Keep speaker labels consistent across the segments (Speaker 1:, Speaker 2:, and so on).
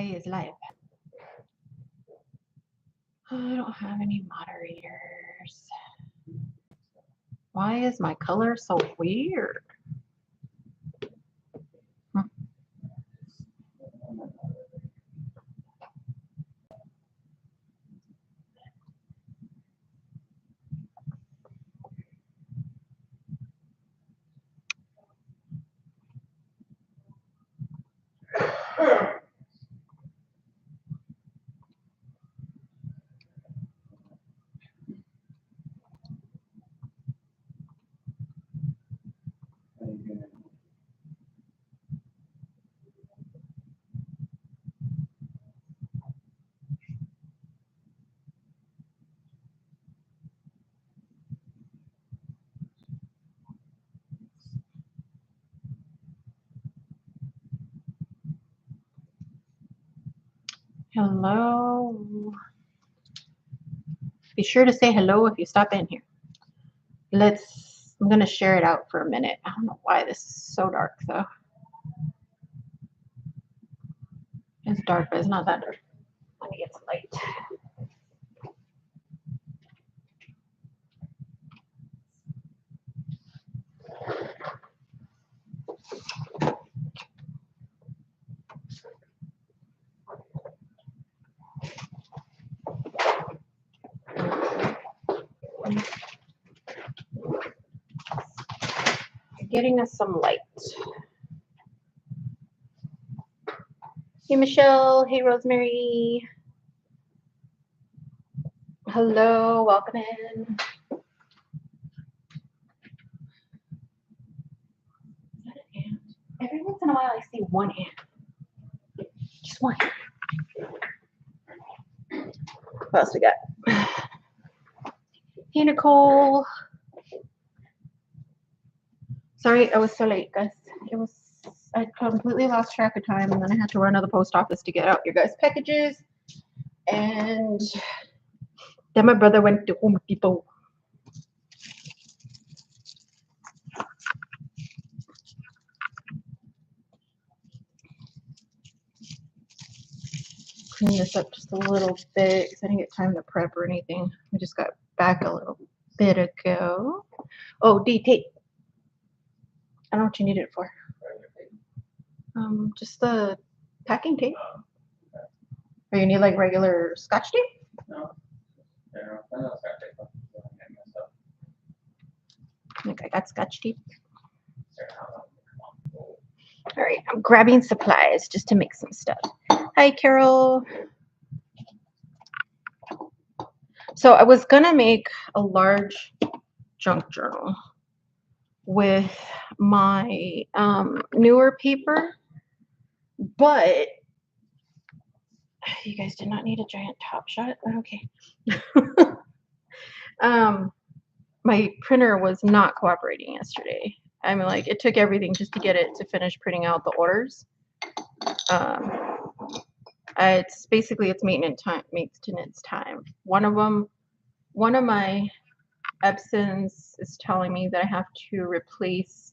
Speaker 1: is live. I don't have any moderators. Why is my color so weird? Hello. Be sure to say hello if you stop in here. I'm going to share it out for a minute. I don't know why this is so dark though. It's dark, but it's not that dark. Let me get some light. Getting us some light. Hey, Michelle. Hey, Rosemary. Hello. Welcome in. Is that an ant? Every once in a while, I see one ant. Just one. What else we got? Hey, Nicole. Sorry, I was so late, guys. I completely lost track of time, and then I had to run to the post office to get out your guys' packages. And then my brother went to Home Depot. Clean this up just a little bit because I didn't get time to prep or anything. I just got back a little bit ago. Oh, D tape. I don't know what you need it for. Just the packing tape. Or you need like regular Scotch tape? No. I think I got Scotch tape. All right, I'm grabbing supplies just to make some stuff. Hi, Carol. So I was gonna make a large junk journal with my newer paper, but you guys did not need a giant top shot. Okay. My printer was not cooperating yesterday. I mean, like, it took everything just to get it to finish printing out the orders. It's basically maintenance time. One of my Epsons is telling me that I have to replace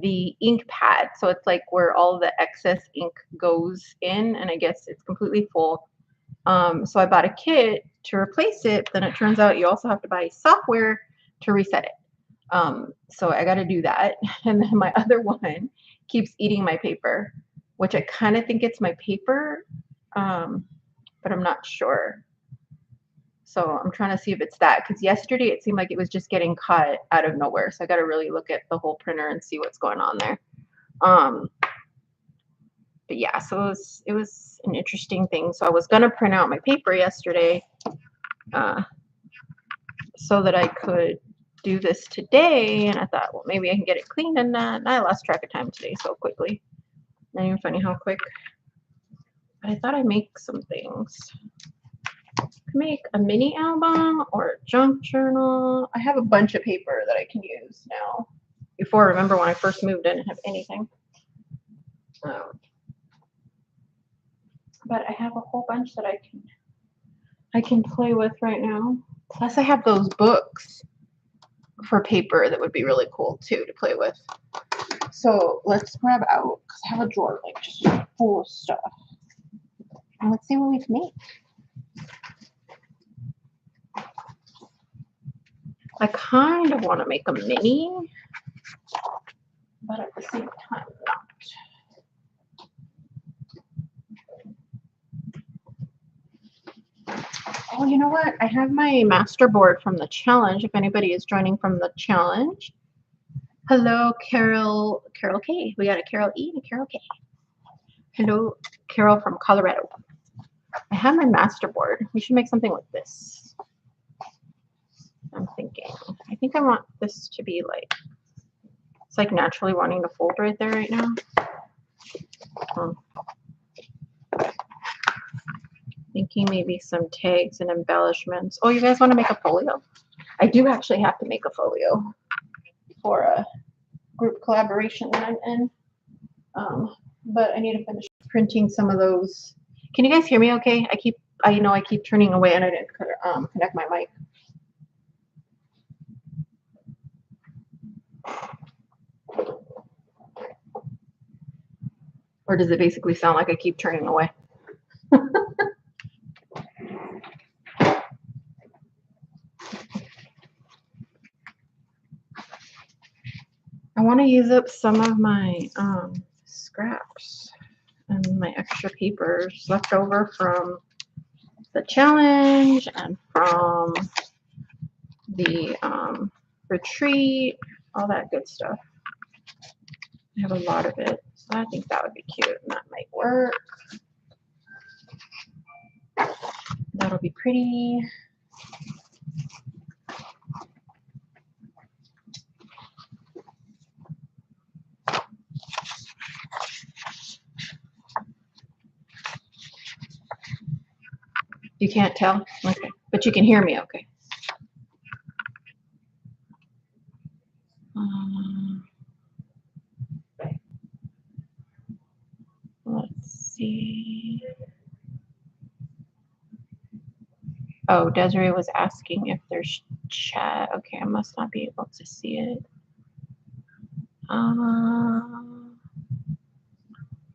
Speaker 1: the ink pad. So it's like where all the excess ink goes in, and I guess it's completely full. So I bought a kit to replace it. Then it turns out you also have to buy software to reset it. So I got to do that. And then my other one keeps eating my paper, which I kind of think it's my paper, but I'm not sure. So I'm trying to see if it's that, because yesterday it seemed like it was just getting cut out of nowhere. So I got to really look at the whole printer and see what's going on there. But yeah, so it was an interesting thing. So I was gonna print out my paper yesterday, so that I could do this today, and I thought, well, maybe I can get it cleaned and that. And I lost track of time today so quickly. Not even funny how quick. But I thought I'd make some things. Make a mini album or a junk journal. I have a bunch of paper that I can use now. Before, remember when I first moved, I didn't have anything. But I have a whole bunch that I can play with right now. Plus, I have those books for paper that would be really cool too to play with. So let's grab out, because I have a drawer like just full of stuff. And let's see what we've made. I kind of want to make a mini, but at the same time not. Oh, you know what? I have my master board from the challenge. If anybody is joining from the challenge. Hello, Carol K. We got a Carol E and a Carol K. Hello, Carol from Colorado. I have my master board. We should make something like this. I'm thinking. I think I want this to be like, it's like naturally wanting to fold right there right now. Thinking maybe some tags and embellishments. Oh, you guys want to make a folio? I do actually have to make a folio for a group collaboration that I'm in. But I need to finish printing some of those. Can you guys hear me okay? I know I keep turning away and I didn't connect my mic. Or does it basically sound like I keep turning away? I want to use up some of my scraps and my extra papers left over from the challenge and from the retreat, all that good stuff. I have a lot of it, so I think that would be cute and that might work. That'll be pretty. You can't tell? Okay. But you can hear me okay. Let's see. Oh, Desiree was asking if there's chat. Okay, I must not be able to see it.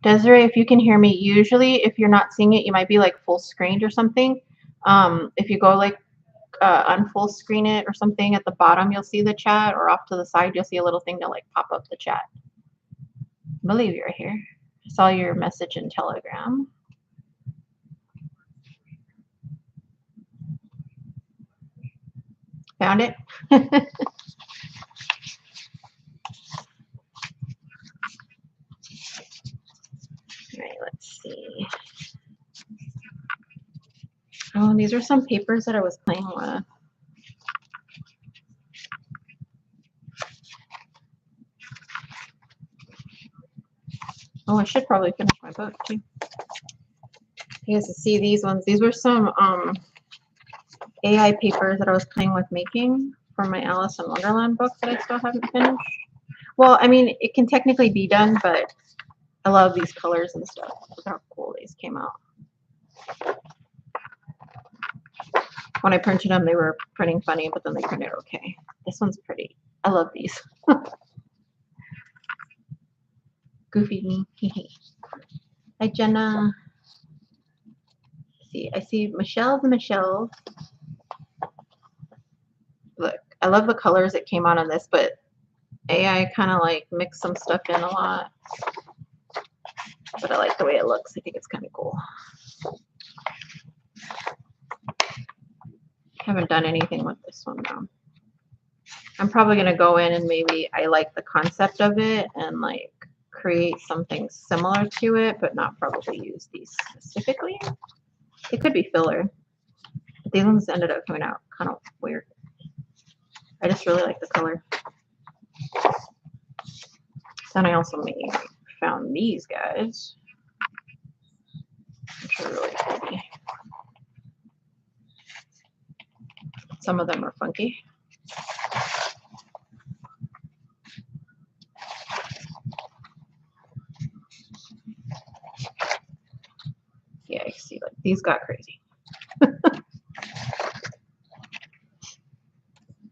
Speaker 1: Desiree, if you can hear me, usually if you're not seeing it, you might be like full screened or something. If you go like unfull screen it or something, at the bottom you'll see the chat, or off to the side you'll see a little thing to like pop up the chat. I believe you're here. I saw your message in Telegram. Found it? All right, let's see. Oh, these are some papers that I was playing with. Oh, I should probably finish my book too. You guys see these ones. These were some AI papers that I was playing with making for my Alice in Wonderland book that I still haven't finished. Well, I mean, it can technically be done, but I love these colors and stuff. Look how cool these came out. When I printed them, they were printing funny, but then they printed okay. This one's pretty. I love these. Goofy. Hi, Jenna. See, I see Michelle the Michelle. Look, I love the colors that came out on this, but AI kind of like mixed some stuff in a lot. But I like the way it looks. I think it's kind of cool. Haven't done anything with this one though. I'm probably gonna go in and maybe I like the concept of it and like create something similar to it, but not probably use these specifically. It could be filler. But these ones ended up coming out kind of weird. I just really like the color. Then I also found these guys, which are really funny. Some of them are funky. Yeah, you see, like these got crazy.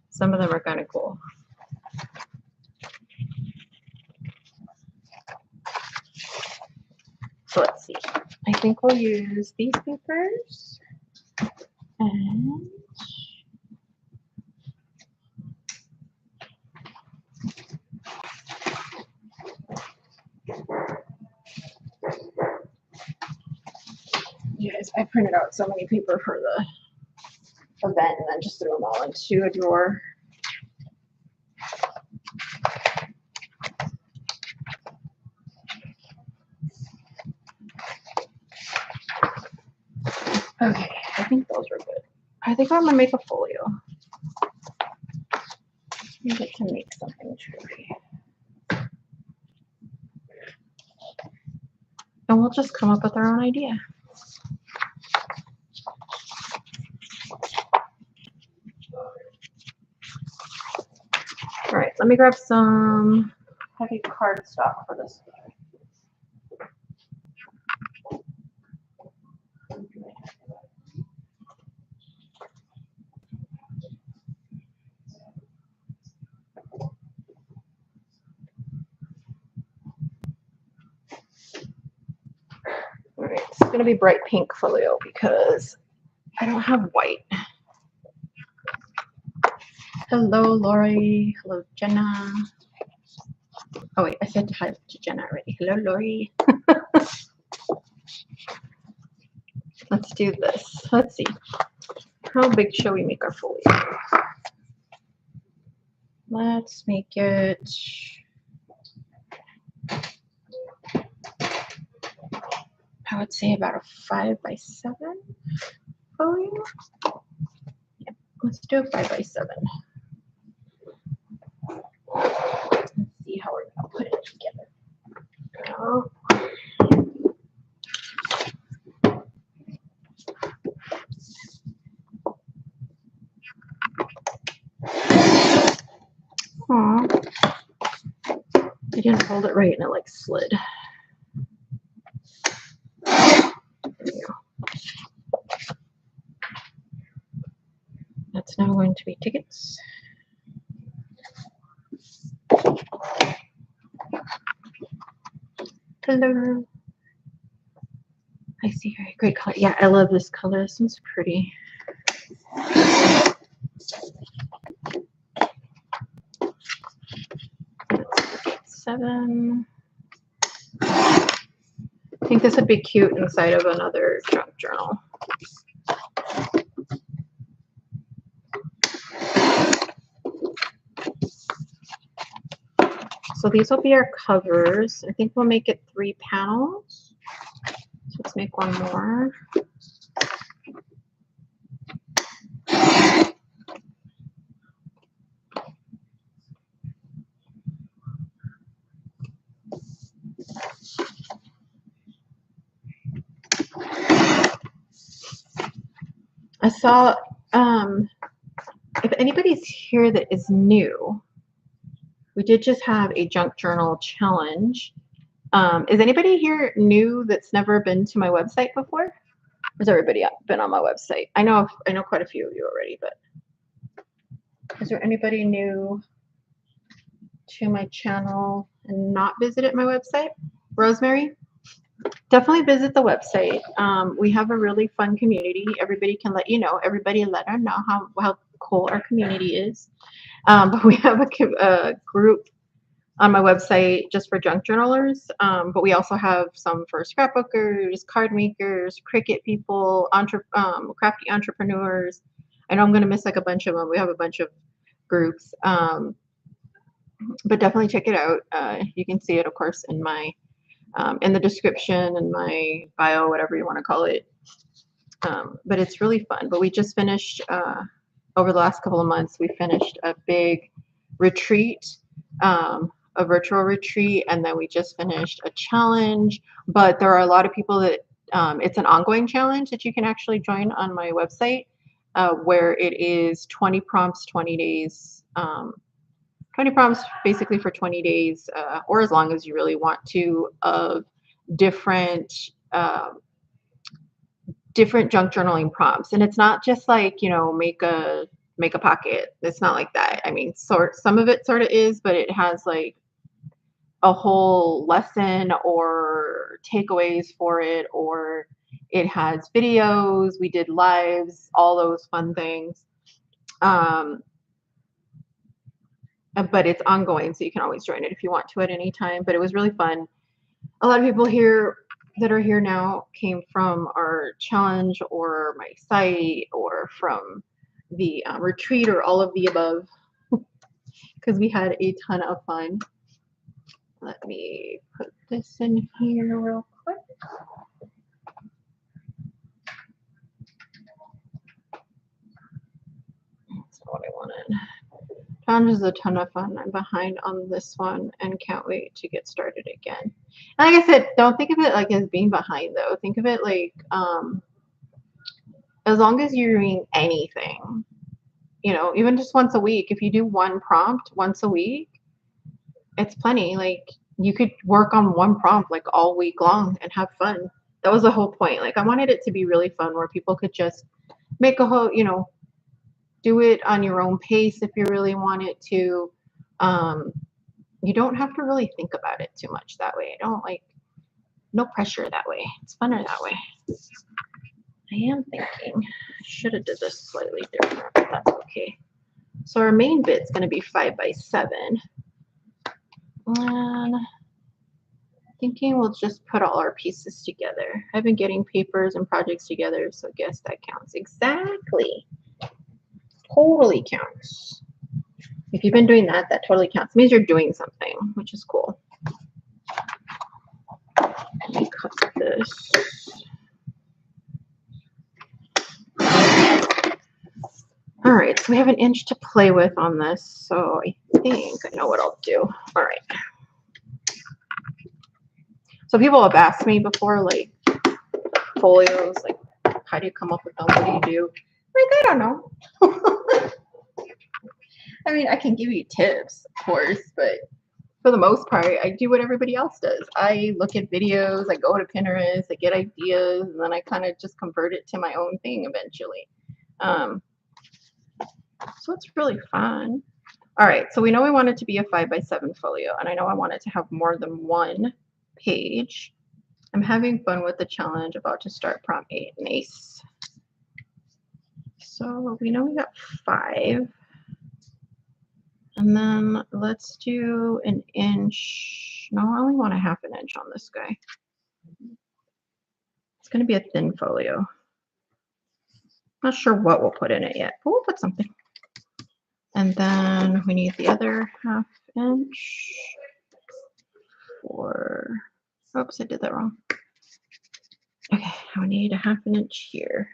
Speaker 1: Some of them are kind of cool. So let's see. I think we'll use these papers and you guys, I printed out so many paper for the event and then just threw them all into a drawer. Okay, I think those are good. I think I'm gonna make a folio. I get to make something tricky. And we'll just come up with our own idea. All right, let me grab some heavy cardstock for this. All right, it's gonna be bright pink folio because I don't have white. Hello, Lori. Hello, Jenna. Oh wait, I said hi to Jenna already. Hello, Lori. Let's do this. Let's see. How big shall we make our folio? Let's make it I would say about a 5 by 7 folio. Yeah, let's do a 5 by 7. Let's see how we're gonna put it together. Oh. Aw. I didn't hold it right and it like slid. There we go. That's now going to be tickets. Hello. I see her. Great color. Yeah, I love this color. This one's pretty. Seven. I think this would be cute inside of another junk journal. So these will be our covers. I think we'll make it 3 panels. So let's make one more. I saw, if anybody's here that is new, we did just have a junk journal challenge. Is anybody here new that's never been to my website before? Has everybody been on my website? I know quite a few of you already, but is there anybody new to my channel and not visited my website? Rosemary? Definitely visit the website. We have a really fun community. Everybody can let you know. Everybody let her know how cool our community is. But we have a group on my website just for junk journalers. But we also have some for scrapbookers, card makers, Cricut people, crafty entrepreneurs. I know I'm going to miss like a bunch of them. We have a bunch of groups. But definitely check it out. You can see it, of course, in my in the description and my bio, whatever you want to call it. But it's really fun. But we just finished, over the last couple of months, we finished a big retreat, a virtual retreat, and then we just finished a challenge. But there are a lot of people that, it's an ongoing challenge that you can actually join on my website, where it is 20 prompts, 20 days, 20 prompts basically for 20 days, or as long as you really want to, of different different junk journaling prompts. And it's not just like, you know, make a pocket. It's not like that. I mean, some of it sort of is, but it has like a whole lesson or takeaways for it, or it has videos. We did lives, all those fun things. But it's ongoing, so you can always join it if you want to at any time. But it was really fun. A lot of people here that are here now came from our challenge or my site or from the retreat or all of the above, because we had a ton of fun. Let me put this in here real quick. That's not what I wanted. Challenge is a ton of fun. I'm behind on this one and can't wait to get started again. And like I said, don't think of it like as being behind though. Think of it like as long as you're doing anything, you know, even just once a week, if you do one prompt once a week, it's plenty. Like you could work on one prompt like all week long and have fun. That was the whole point. Like I wanted it to be really fun where people could just make a whole, you know, do it on your own pace if you really want it to. You don't have to really think about it too much that way. I don't like, no pressure that way. It's funner that way. I am thinking I should have did this slightly different, but that's okay. So our main bit's going to be 5 by 7. And thinking we'll just put all our pieces together. I've been getting papers and projects together, so I guess that counts. Exactly. Totally counts. If you've been doing that, that totally counts. It means you're doing something, which is cool. Let me cut this. All right, so we have an inch to play with on this, so I think I know what I'll do. All right. So people have asked me before, like, folios, like, how do you come up with them? What do you do? Like, I don't know. I mean, I can give you tips, of course, but for the most part, I do what everybody else does. I look at videos, I go to Pinterest, I get ideas, and then I kind of just convert it to my own thing eventually. So it's really fun. All right, so we know we want it to be a 5 by 7 folio, and I know I want it to have more than one page. I'm having fun with the challenge, about to start prompt 8 and ACE. So we know we got 5. And then let's do an inch. No, I only want a half an inch on this guy. It's going to be a thin folio. Not sure what we'll put in it yet, but we'll put something. And then we need the other half inch for, oops, I did that wrong. Okay, I need a half an inch here.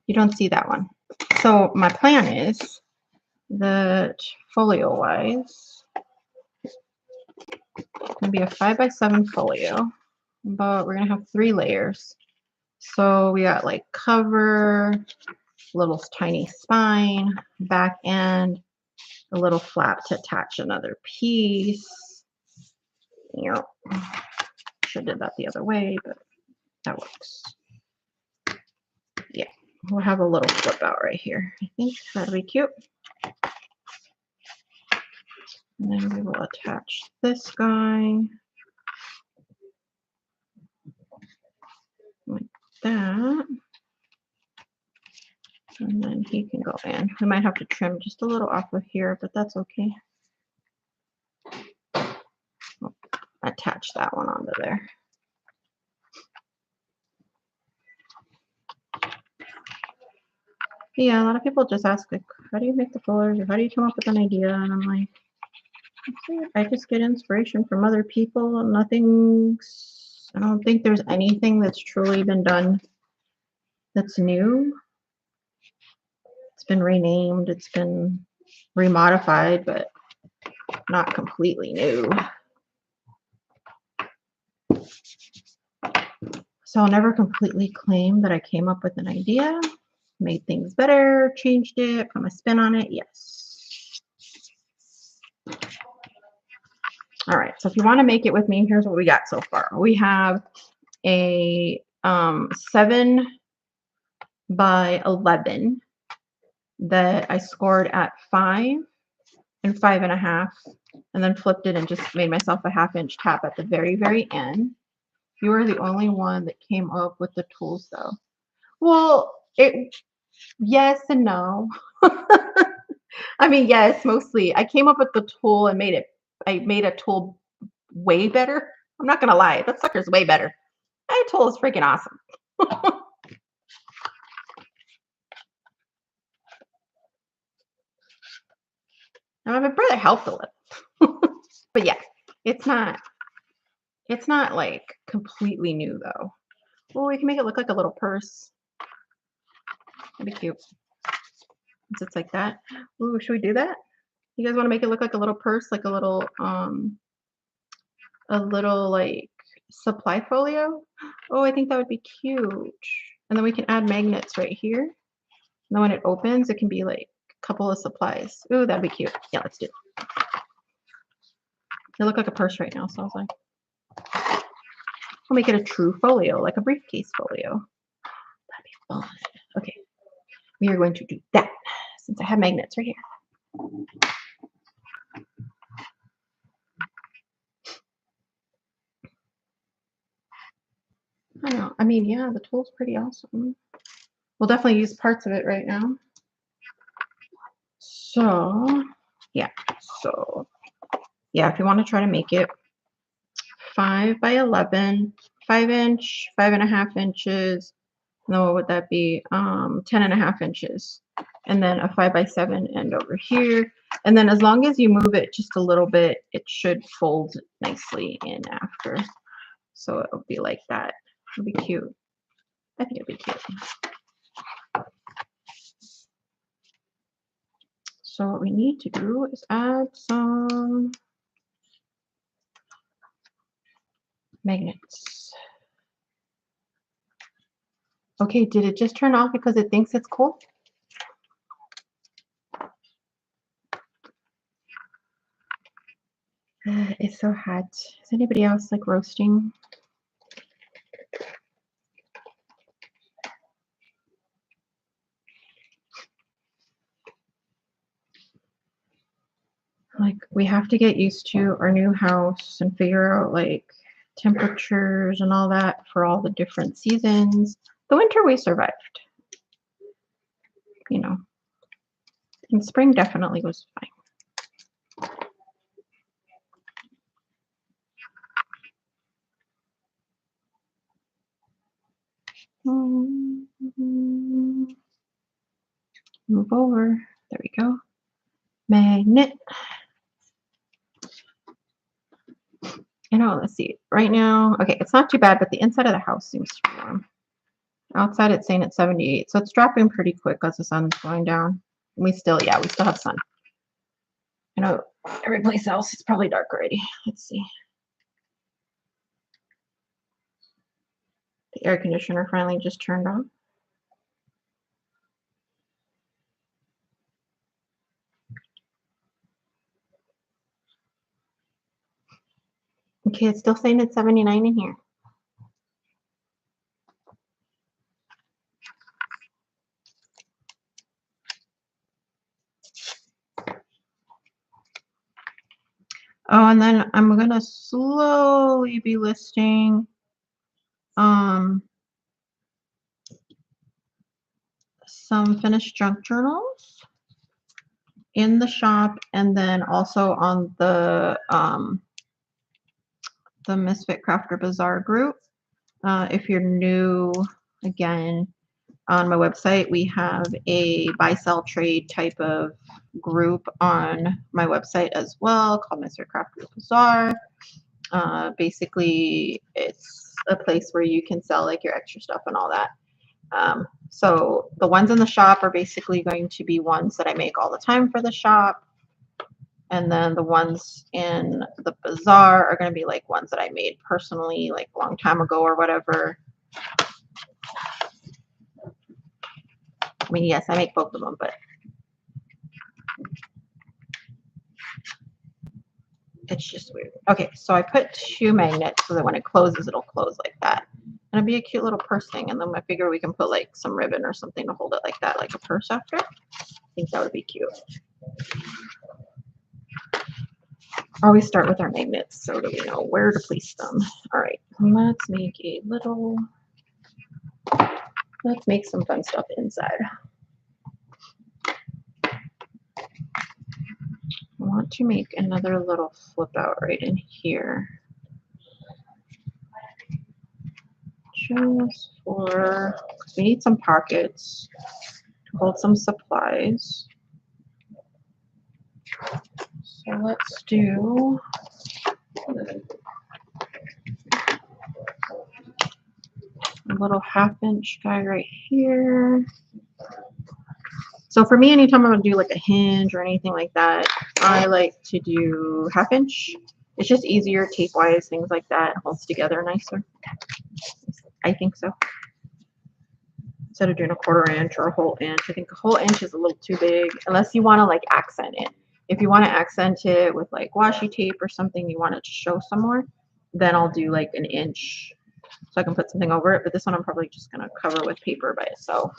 Speaker 1: You don't see that one. So my plan is that folio wise, it's going to be a 5 by 7 folio, but we're going to have 3 layers. So we got like cover, little tiny spine, back end, a little flap to attach another piece. You know, should have did that the other way, but that works. Yeah, we'll have a little flip out right here. I think that'll be cute. And then we will attach this guy like that. And then he can go in. We might have to trim just a little off of here, but that's okay. I'll attach that one onto there. Yeah, a lot of people just ask, like, how do you make the colors, or how do you come up with an idea? And I'm like, I just get inspiration from other people. I don't think there's anything that's truly been done that's new. It's been renamed, it's been remodified, but not completely new. So I'll never completely claim that I came up with an idea, made things better, changed it, put my spin on it. Yes. All right, so if you want to make it with me, here's what we got so far. We have a 7 by 11 that I scored at 5 and 5.5, and then flipped it and just made myself a 1/2-inch tab at the very, very end. You were the only one that came up with the tools though. Well, yes and no. I mean, yes, mostly. I came up with the tool and I made a tool way better. I'm not gonna lie, that sucker's way better. My tool is freaking awesome. Now, my brother helped a little. But yeah, it's not like completely new though. Oh, we can make it look like a little purse. That'd be cute. Since it's like that. Ooh, should we do that? You guys want to make it look like a little purse, like a little like supply folio? Oh, I think that would be cute. And then we can add magnets right here. And then when it opens, it can be like a couple of supplies. Ooh, that'd be cute. Yeah, let's do it. They look like a purse right now, so I was like, we'll make it a true folio, like a briefcase folio. That'd be fun. Okay, we are going to do that since I have magnets right here. I don't know. I mean, yeah, the tool's pretty awesome. We'll definitely use parts of it right now. So, yeah. So, yeah, if you want to try to make it 5 by 11, 5-inch, 5.5 inches. No, what would that be? 10.5 inches. And then a 5 by 7 end over here. And then as long as you move it just a little bit, it should fold nicely in after. So it'll be like that. It'll be cute. I think it'll be cute. So what we need to do is add some magnets. Okay, did it just turn off because it thinks it's cold? It's so hot. Is anybody else like roasting? Like, we have to get used to our new house and figure out like temperatures and all that for all the different seasons. The winter we survived, you know, and spring definitely was fine. Move over. There we go. Magnet. You know, let's see. Right now, okay, it's not too bad, but the inside of the house seems to be warm. Outside, it's saying it's 78, so it's dropping pretty quick as the sun's going down. And we still have sun. I know every place else it's probably dark already. Let's see. The air conditioner finally just turned on. Okay, it's still saying it's 79 in here. Oh, and then I'm gonna slowly be listing some finished junk journals in the shop, and then also on the Misfit Crafter Bazaar group. If you're new, again, on my website, we have a buy, sell, trade type of group on my website as well called Misfit Crafter Bazaar. Basically, it's a place where you can sell like your extra stuff and all that. So the ones in the shop are basically going to be ones that I make all the time for the shop. And then the ones in the bazaar are going to be like ones that I made personally, like a long time ago or whatever. I mean, yes, I make both of them, but it's just weird. Okay, so I put 2 magnets so that when it closes, it'll close like that. And it'll be a cute little purse thing. And then I figure we can put like some ribbon or something to hold it like that, like a purse after. I think that would be cute. always start with our magnets so that we know where to place them. All right, let's make some fun stuff inside. I want to make another little flip out right in here. Just for, because we need some pockets to hold some supplies. So let's do a little 1/2-inch guy right here. So for me, anytime I'm gonna do like a hinge or anything like that, I like to do 1/2 inch. It's just easier tape wise, things like that. It holds together nicer. I think so. Instead of doing a 1/4 inch or a whole inch, I think a whole inch is a little too big, unless you want to like accent it. If you want to accent it with like washi tape or something, you want it to show some more, then I'll do like 1 inch so I can put something over it. But this one I'm probably just gonna cover with paper by itself.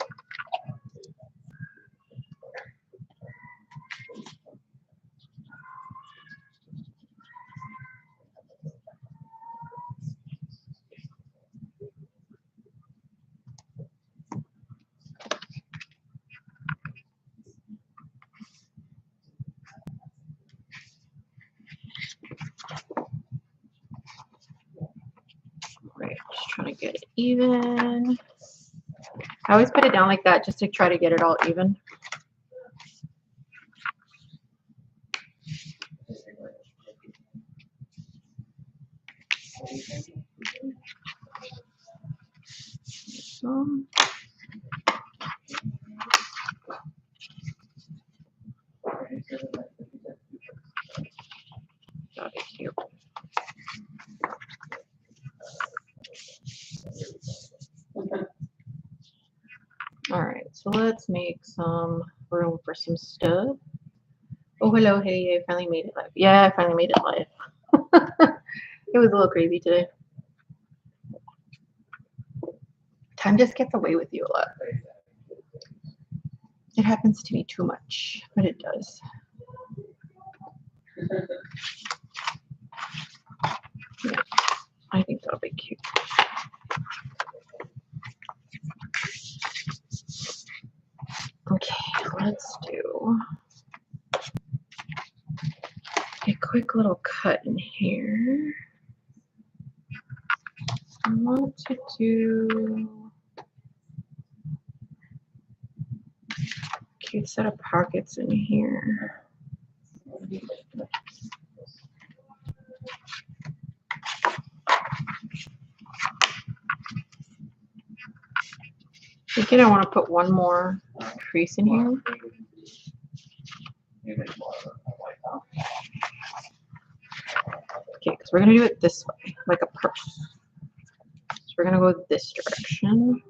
Speaker 1: Right, just trying to get it even. I always put it down like that just to try to get it all even. So, that'd be cute. All right, so let's make some room for some stuff. Oh, hello, hey, I finally made it live. Yeah, I finally made it live. It was a little crazy today. Time just gets away with you a lot. It happens to me too much, but it does. Yeah, I think that'll be cute. Okay, let's do a quick little cut in here. I want to do a cute set of pockets in here. Thinking I want to put one more crease in here. Okay, because we're going to do it this way, like a purse. So we're going to go this direction.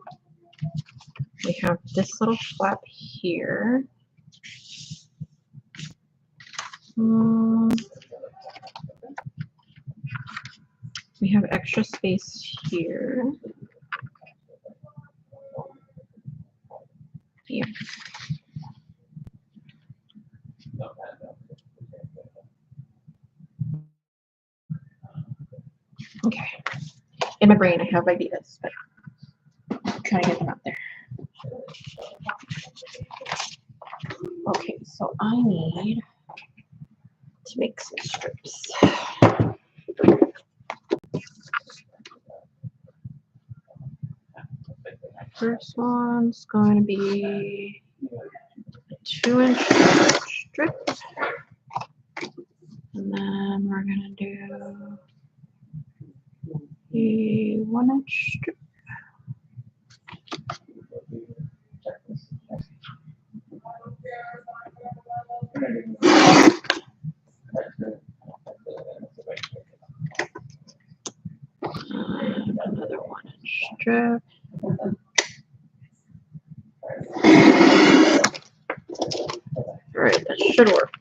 Speaker 1: We have this little flap here. We have extra space here. Yeah. Okay. In my brain, I have ideas, but I'm trying to get them out there. Okay, so I need to make some strips. First one's going to be a 2-inch strip. And then we're going to do a 1-inch strip. And another 1-inch strip. All right, that should work.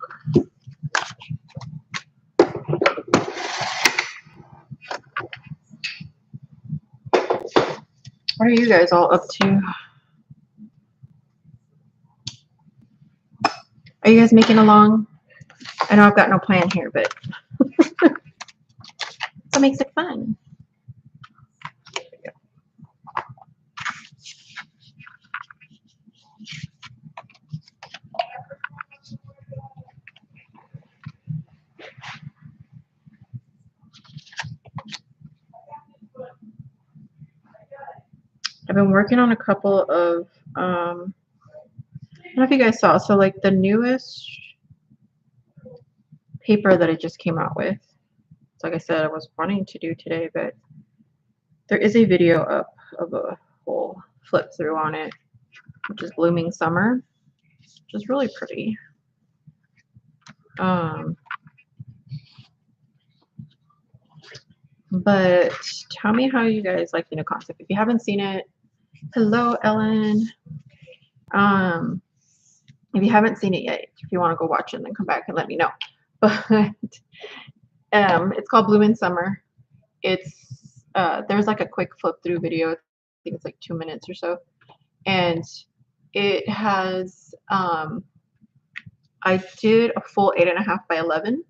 Speaker 1: What are you guys all up to? Are you guys making along? I know I've got no plan here, but What makes it fun? I've been working on a couple of, I don't know if you guys saw, so like the newest paper that I just came out with. So like I said, I was wanting to do today, but there is a video up of a whole flip through on it, which is Blooming Summer, which is really pretty. But tell me how you guys like the new concept. If you haven't seen it, hello, Ellen. If you haven't seen it yet, if you want to go watch it, then come back and let me know. But it's called Blooming Summer. It's there's like a quick flip through video. I think it's like 2 minutes or so, and it has I did a full 8.5 by 11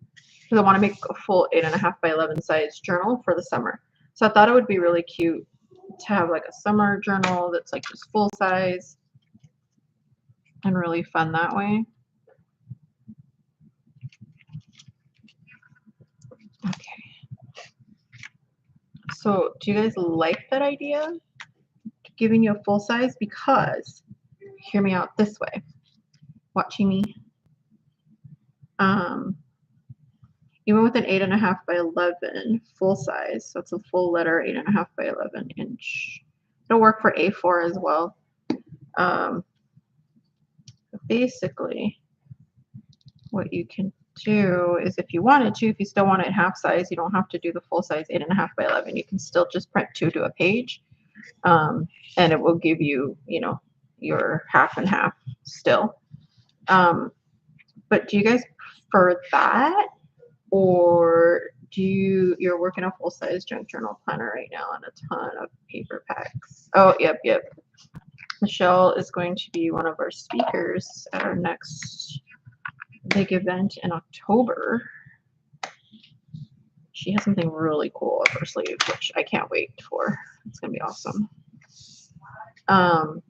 Speaker 1: because I want to make a full 8.5 by 11 size journal for the summer. So I thought it would be really cute to have like a summer journal that's like just full size and really fun that way. Okay. So do you guys like that idea? Giving you a full size? Because hear me out this way. Watching me. Even with an 8.5 by 11 full size, so it's a full letter 8.5 by 11 inch. It'll work for A4 as well. Basically, what you can do is if you wanted to, if you still want it half size, you don't have to do the full size 8.5 by 11. You can still just print 2 to a page, and it will give you, you know, your half and half still. But do you guys prefer that, or you're working a full size junk journal planner right now and a ton of paper packs? Oh, yep. Michelle is going to be one of our speakers at our next big event in October. She has something really cool up her sleeve, which I can't wait for. It's gonna be awesome. But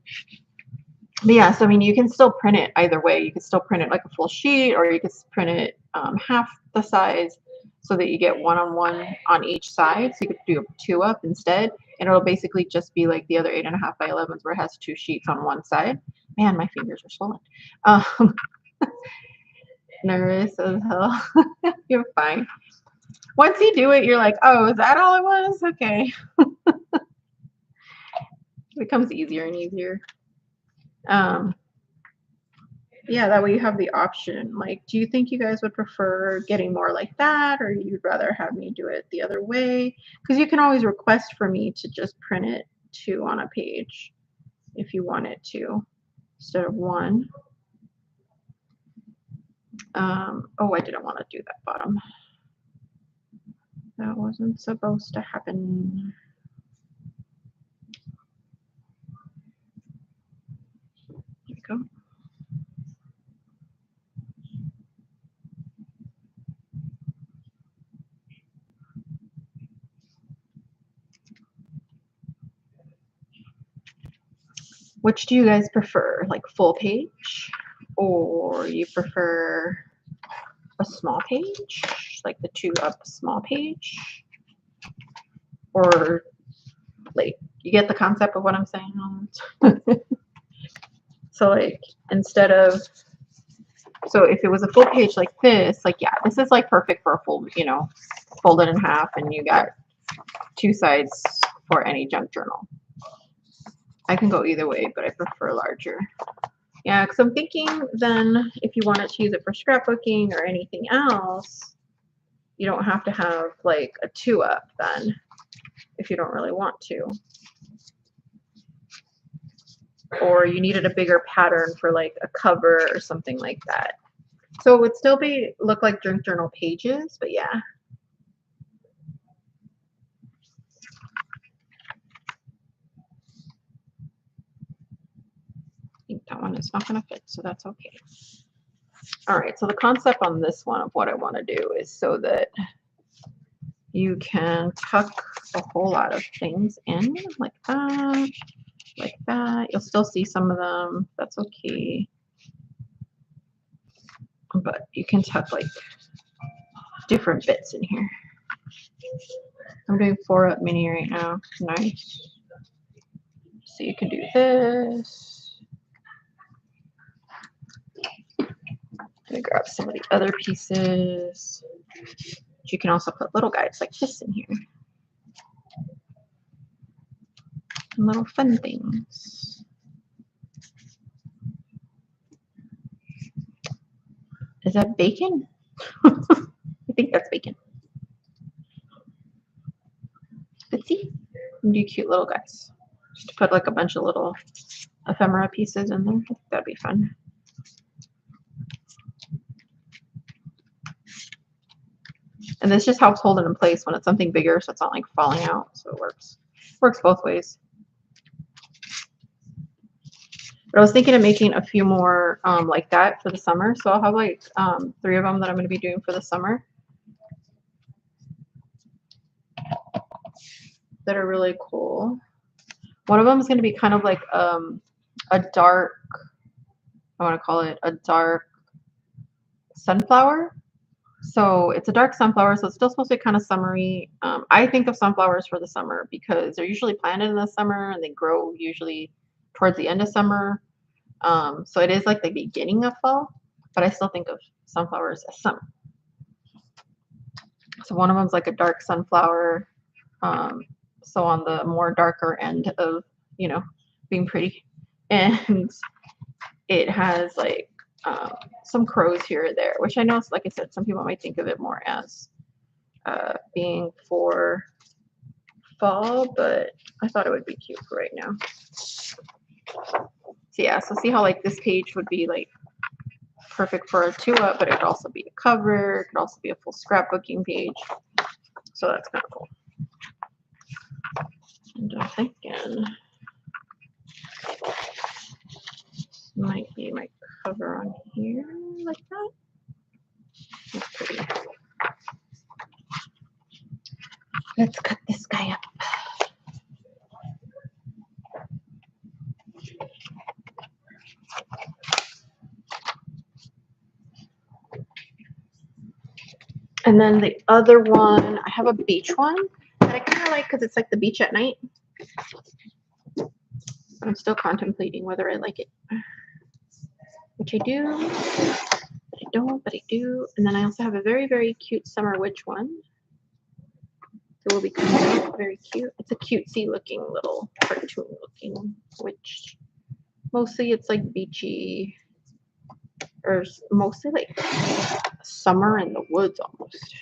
Speaker 1: yeah, so I mean, you can still print it either way. You can still print it like a full sheet, or you can print it half the size so that you get one-on-one on each side. So you could do 2 up instead, and it'll basically just be like the other 8.5 by 11s where it has 2 sheets on one side. Man, my fingers are swollen. Nervous as hell. You're fine. Once you do it, you're like, oh, is that all it was? Okay. It becomes easier and easier. Yeah, that way you have the option. Like, do you think you guys would prefer getting more like that, or you'd rather have me do it the other way? Because you can always request for me to just print it 2 on a page if you wanted to, instead of 1. Oh, I didn't want to do that bottom. That wasn't supposed to happen. There we go. Which do you guys prefer, like full page, or you prefer a small page, like the 2 up small page, or like, you get the concept of what I'm saying? So like, instead of, so if it was a full page like this, like, yeah, this is like perfect for a full, you know, folded in half, and you got 2 sides for any junk journal. I can go either way, but I prefer larger. Yeah, because I'm thinking then if you wanted to use it for scrapbooking or anything else, you don't have to have like a 2 up then, if you don't really want to. Or you needed a bigger pattern for like a cover or something like that. So it would still look like junk journal pages, but yeah. I think that one is not going to fit, so that's okay. All right, so the concept on this one of what I want to do is so that you can tuck a whole lot of things in like that, like that. You'll still see some of them. That's okay. But you can tuck like different bits in here. I'm doing 4-up mini right now. Nice. So you can do this. I'm gonna grab some of the other pieces. You can also put little guys like this in here. Little fun things. Is that bacon? I think that's bacon. But see, you do cute little guys. Just to put like a bunch of little ephemera pieces in there. I think that'd be fun. And this just helps hold it in place when it's something bigger, so it's not like falling out. So it works both ways. But I was thinking of making a few more like that for the summer. So I'll have like 3 of them that I'm going to be doing for the summer that are really cool. One of them is going to be kind of like a dark, I want to call it a dark sunflower. So it's a dark sunflower, so it's still supposed to be kind of summery. I think of sunflowers for the summer because they're usually planted in the summer and they grow usually towards the end of summer. So it is like the beginning of fall, but I still think of sunflowers as summer. So one of them is like a dark sunflower. So on the more darker end of, you know, being pretty. And it has like some crows here or there, which I know, like I said, some people might think of it more as being for fall, but I thought it would be cute for right now. So yeah, so see how like this page would be like perfect for a 2-up, but it could also be a cover, it could also be a full scrapbooking page. So that's kind of cool. And I'm thinking might be my cover on here like that. That's pretty. Let's cut this guy up. And then the other one, I have a beach one that I kind of like because it's like the beach at night. But I'm still contemplating whether I like it. Which I do, but I don't, but I do. And then I also have a very, very cute summer witch one. It will be coming out. Very cute. It's a cutesy looking little cartoon looking witch. Mostly it's like beachy, or mostly like summer in the woods almost.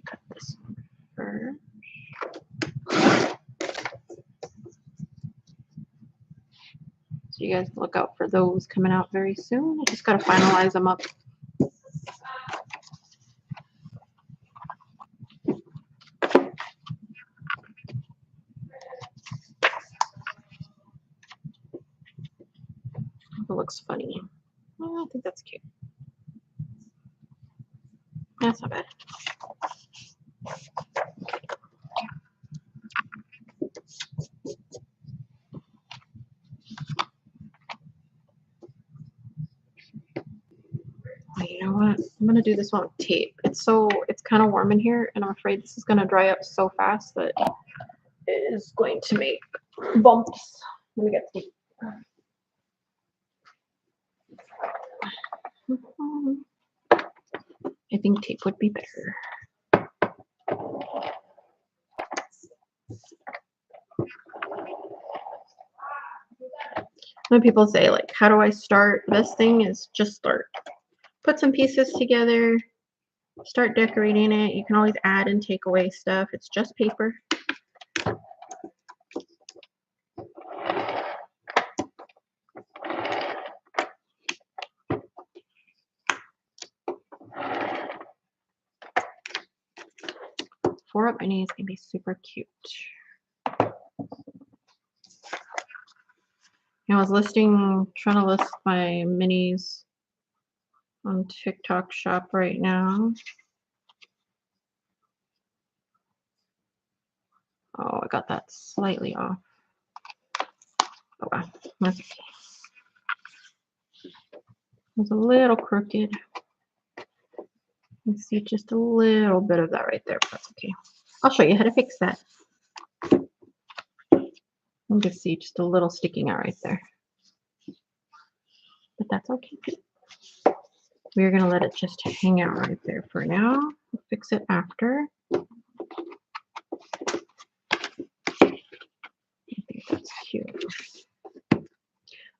Speaker 1: Cut this first. So you guys look out for those coming out very soon. I just got to finalize them up. It looks funny. Oh, I think that's cute. That's not bad. You know what? I'm gonna do this one with tape. It's kind of warm in here, and I'm afraid this is gonna dry up so fast that it is going to make bumps. Let me get tape. I think tape would be better. When people say like, how do I start? The best thing is just start. Put some pieces together, start decorating it. You can always add and take away stuff. It's just paper. Four Up Minis can be super cute. I was trying to list my minis on TikTok shop right now. Oh, I got that slightly off. Oh wow, that's okay. It's a little crooked. You can see just a little bit of that right there, but that's okay. I'll show you how to fix that. You can see just a little sticking out right there. But that's okay. We're gonna let it just hang out right there for now. We'll fix it after. I think that's cute.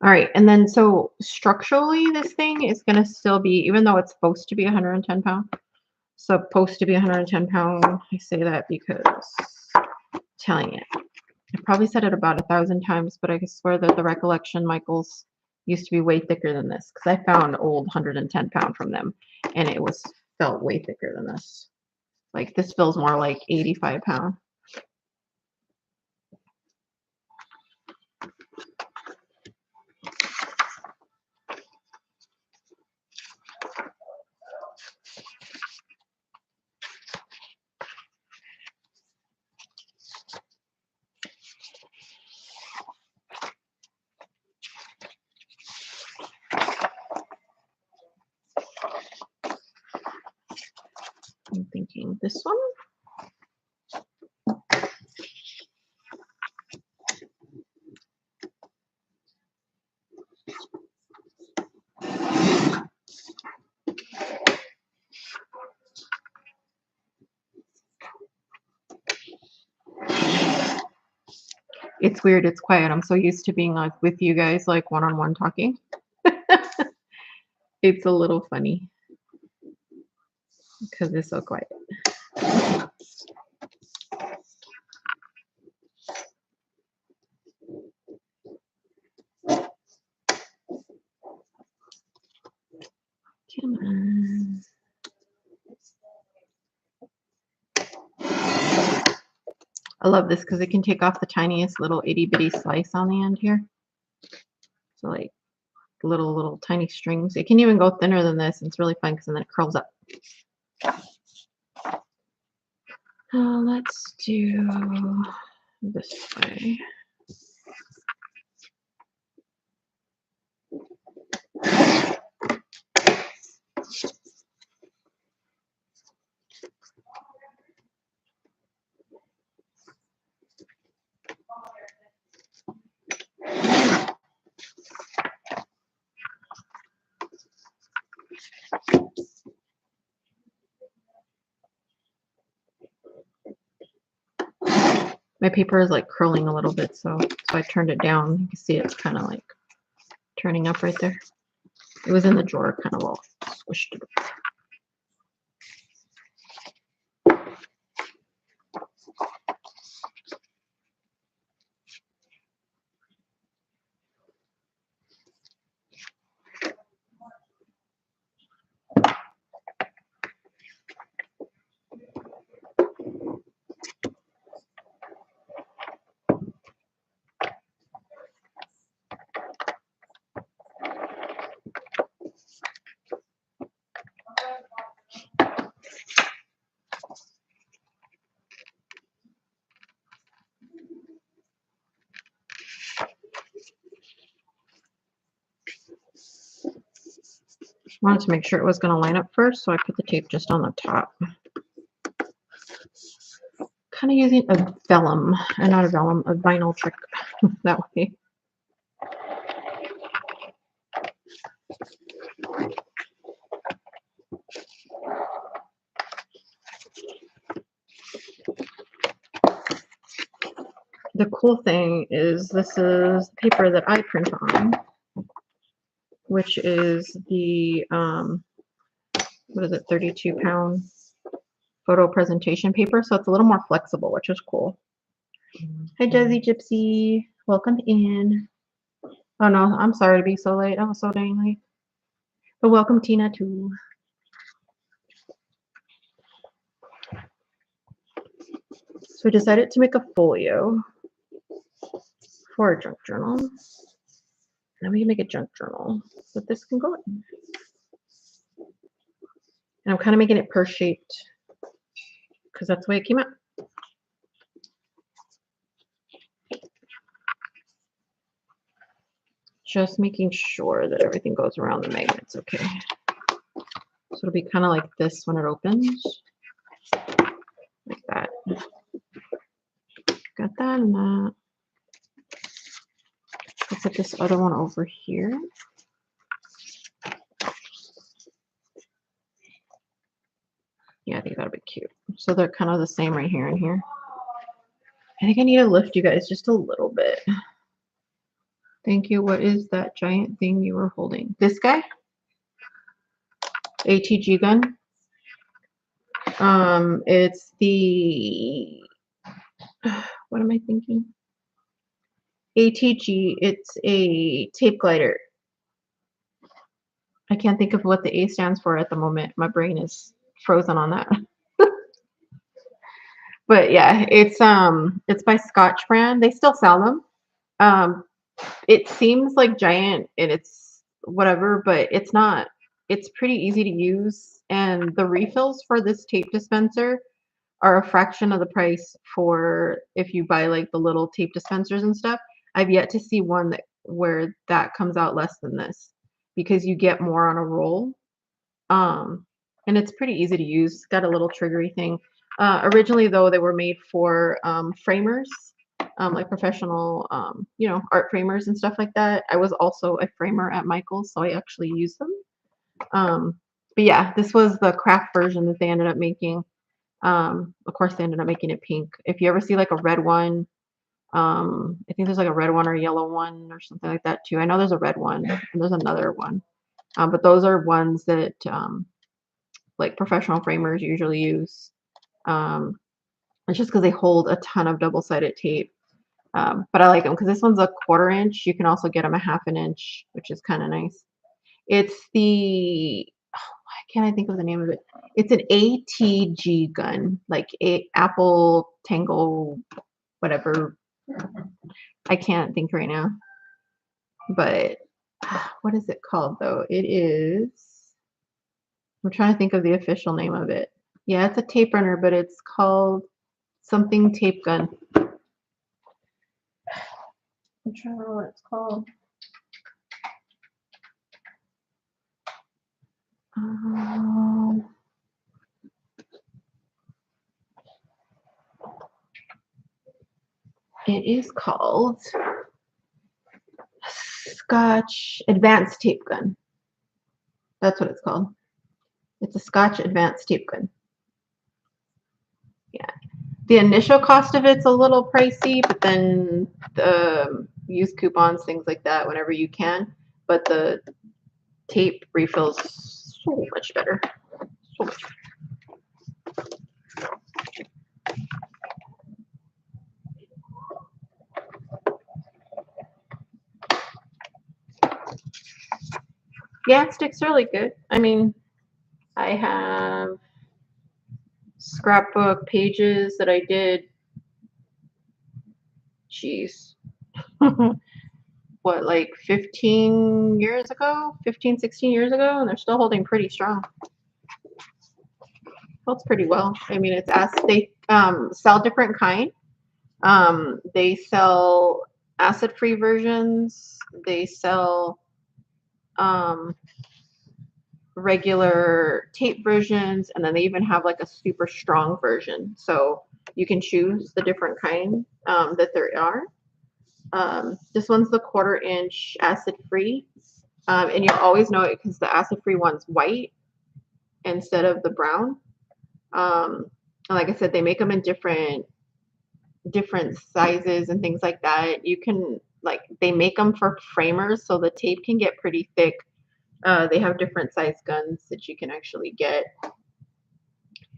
Speaker 1: All right, and then so structurally, this thing is gonna still be, even though it's supposed to be 110 pounds, supposed to be 110 pounds. I say that because I'm telling you, I probably said it about 1,000 times, but I swear that the Recollection Michaels used to be way thicker than this because I found old 110 pound from them, and it felt way thicker than this. Like this feels more like 85 pound. I'm thinking this one. It's weird, it's quiet. I'm so used to being like with you guys, like one-on-one talking. It's a little funny because it's so quiet. Come on. I love this because it can take off the tiniest little itty bitty slice on the end here. So like little tiny strings. It can even go thinner than this. And it's really fun because then it curls up. Let's do this way. My paper is like curling a little bit, so I turned it down. You can see it's kind of like turning up right there. It was in the drawer, kind of all squished it up. Wanted to make sure it was going to line up first, so I put the tape just on the top. Kind of using a vellum, and not a vellum, a vinyl trick that way. The cool thing is this is the paper that I print on, which is the, what is it, 32 pound photo presentation paper. So it's a little more flexible, which is cool. Hi, Jazzy Gypsy. Welcome in. Oh no, I'm sorry to be so late. I was so dang late. But welcome, Tina, too. So we decided to make a folio for a junk journal. Now we can make a junk journal, but this can go in. And I'm kind of making it purse-shaped because that's the way it came out. Just making sure that everything goes around the magnets, okay. So it'll be kind of like this when it opens. Like that. Got that and that. I'll put this other one over here. Yeah, I think that'll be cute. So they're kind of the same right here and here. I think I need to lift you guys just a little bit. Thank you. What is that giant thing you were holding? This guy? ATG gun. It's the, what am I thinking? ATG, it's a tape glider. I can't think of what the A stands for at the moment. My brain is frozen on that. But yeah, it's by Scotch brand. They still sell them. It seems like giant and it's whatever, but it's not. It's pretty easy to use, and the refills for this tape dispenser are a fraction of the price for if you buy like the little tape dispensers and stuff. I've yet to see one that where that comes out less than this because you get more on a roll. And it's pretty easy to use. It's got a little triggery thing. Originally, though, they were made for framers, like professional, you know, art framers and stuff like that. I was also a framer at Michael's, so I actually used them. But yeah, this was the craft version that they ended up making. Of course, they ended up making it pink. If you ever see like a red one, I think there's like a red one or a yellow one or something like that too. I know there's a red one and there's another one. But those are ones that like professional framers usually use. It's just because they hold a ton of double-sided tape. But I like them because this one's a 1/4 inch. You can also get them a 1/2 inch, which is kind of nice. It's the, why can't I think of the name of it? It's an ATG gun, like a Apple Tango, whatever. I can't think right now. But what is it called though? It is, I'm trying to think of the official name of it. Yeah, it's a tape runner, but it's called something tape gun. I'm trying to remember what it's called. It is called Scotch Advanced Tape Gun. That's what it's called. It's a Scotch Advanced Tape Gun. Yeah. The initial cost of it's a little pricey, but then use coupons, things like that whenever you can. But the tape refills so much better. So much better. Yeah, it sticks really good. I mean, I have scrapbook pages that I did, geez, what, like 15 years ago, 15, 16 years ago, and they're still holding pretty strong. Holds pretty well. I mean, it's as they sell different kind. They sell acid-free versions. They sell regular tape versions, and then they even have like a super strong version. So you can choose the different kind that there are. This one's the 1/4 inch acid-free, and you'll always know it because the acid-free one's white instead of the brown. And like I said, they make them in different sizes and things like that. You can, like, they make them for framers, so the tape can get pretty thick. They have different size guns that you can actually get.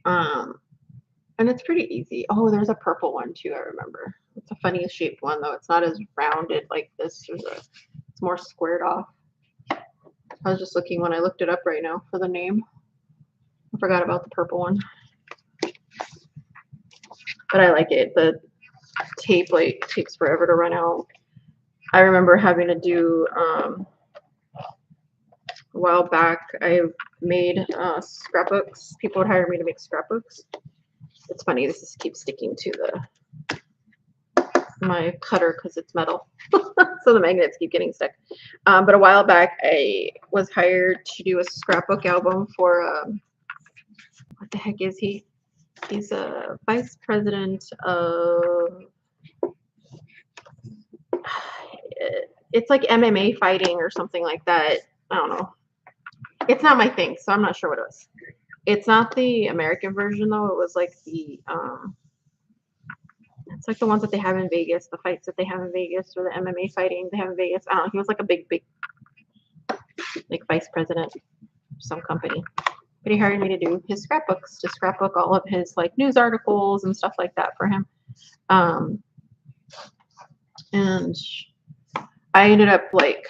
Speaker 1: And it's pretty easy. Oh, there's a purple one too, I remember. It's a funny shaped one though. It's not as rounded like this. It's more squared off. I was just looking when I looked it up right now for the name. I forgot about the purple one. But I like it. The tape like takes forever to run out. I remember having to do a while back. I made scrapbooks. People would hire me to make scrapbooks. It's funny. This just keeps sticking to my cutter because it's metal, so the magnets keep getting stuck. But a while back, I was hired to do a scrapbook album for what the heck is he? He's a vice president of. It's like MMA fighting or something like that. I don't know. It's not my thing, so I'm not sure what it was. It's not the American version though. It was like the it's like the ones that they have in Vegas, the fights that they have in Vegas, or the MMA fighting they have in Vegas. I don't know. He was like a big, like vice president of some company. But he hired me to do his scrapbooks, to scrapbook all of his like news articles and stuff like that for him. And I ended up like,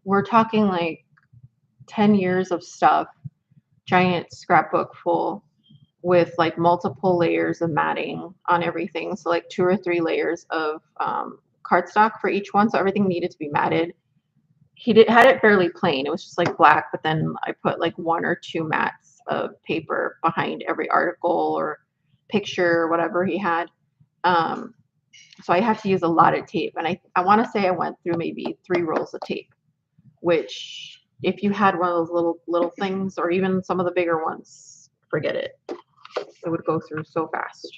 Speaker 1: we're talking like 10 years of stuff, giant scrapbook full with like multiple layers of matting on everything. So like 2 or 3 layers of cardstock for each one. So everything needed to be matted. He had it fairly plain. It was just like black, but then I put like 1 or 2 mats of paper behind every article or picture or whatever he had. So I have to use a lot of tape. And I want to say I went through maybe 3 rolls of tape, which if you had one of those little things or even some of the bigger ones, forget it. It would go through so fast.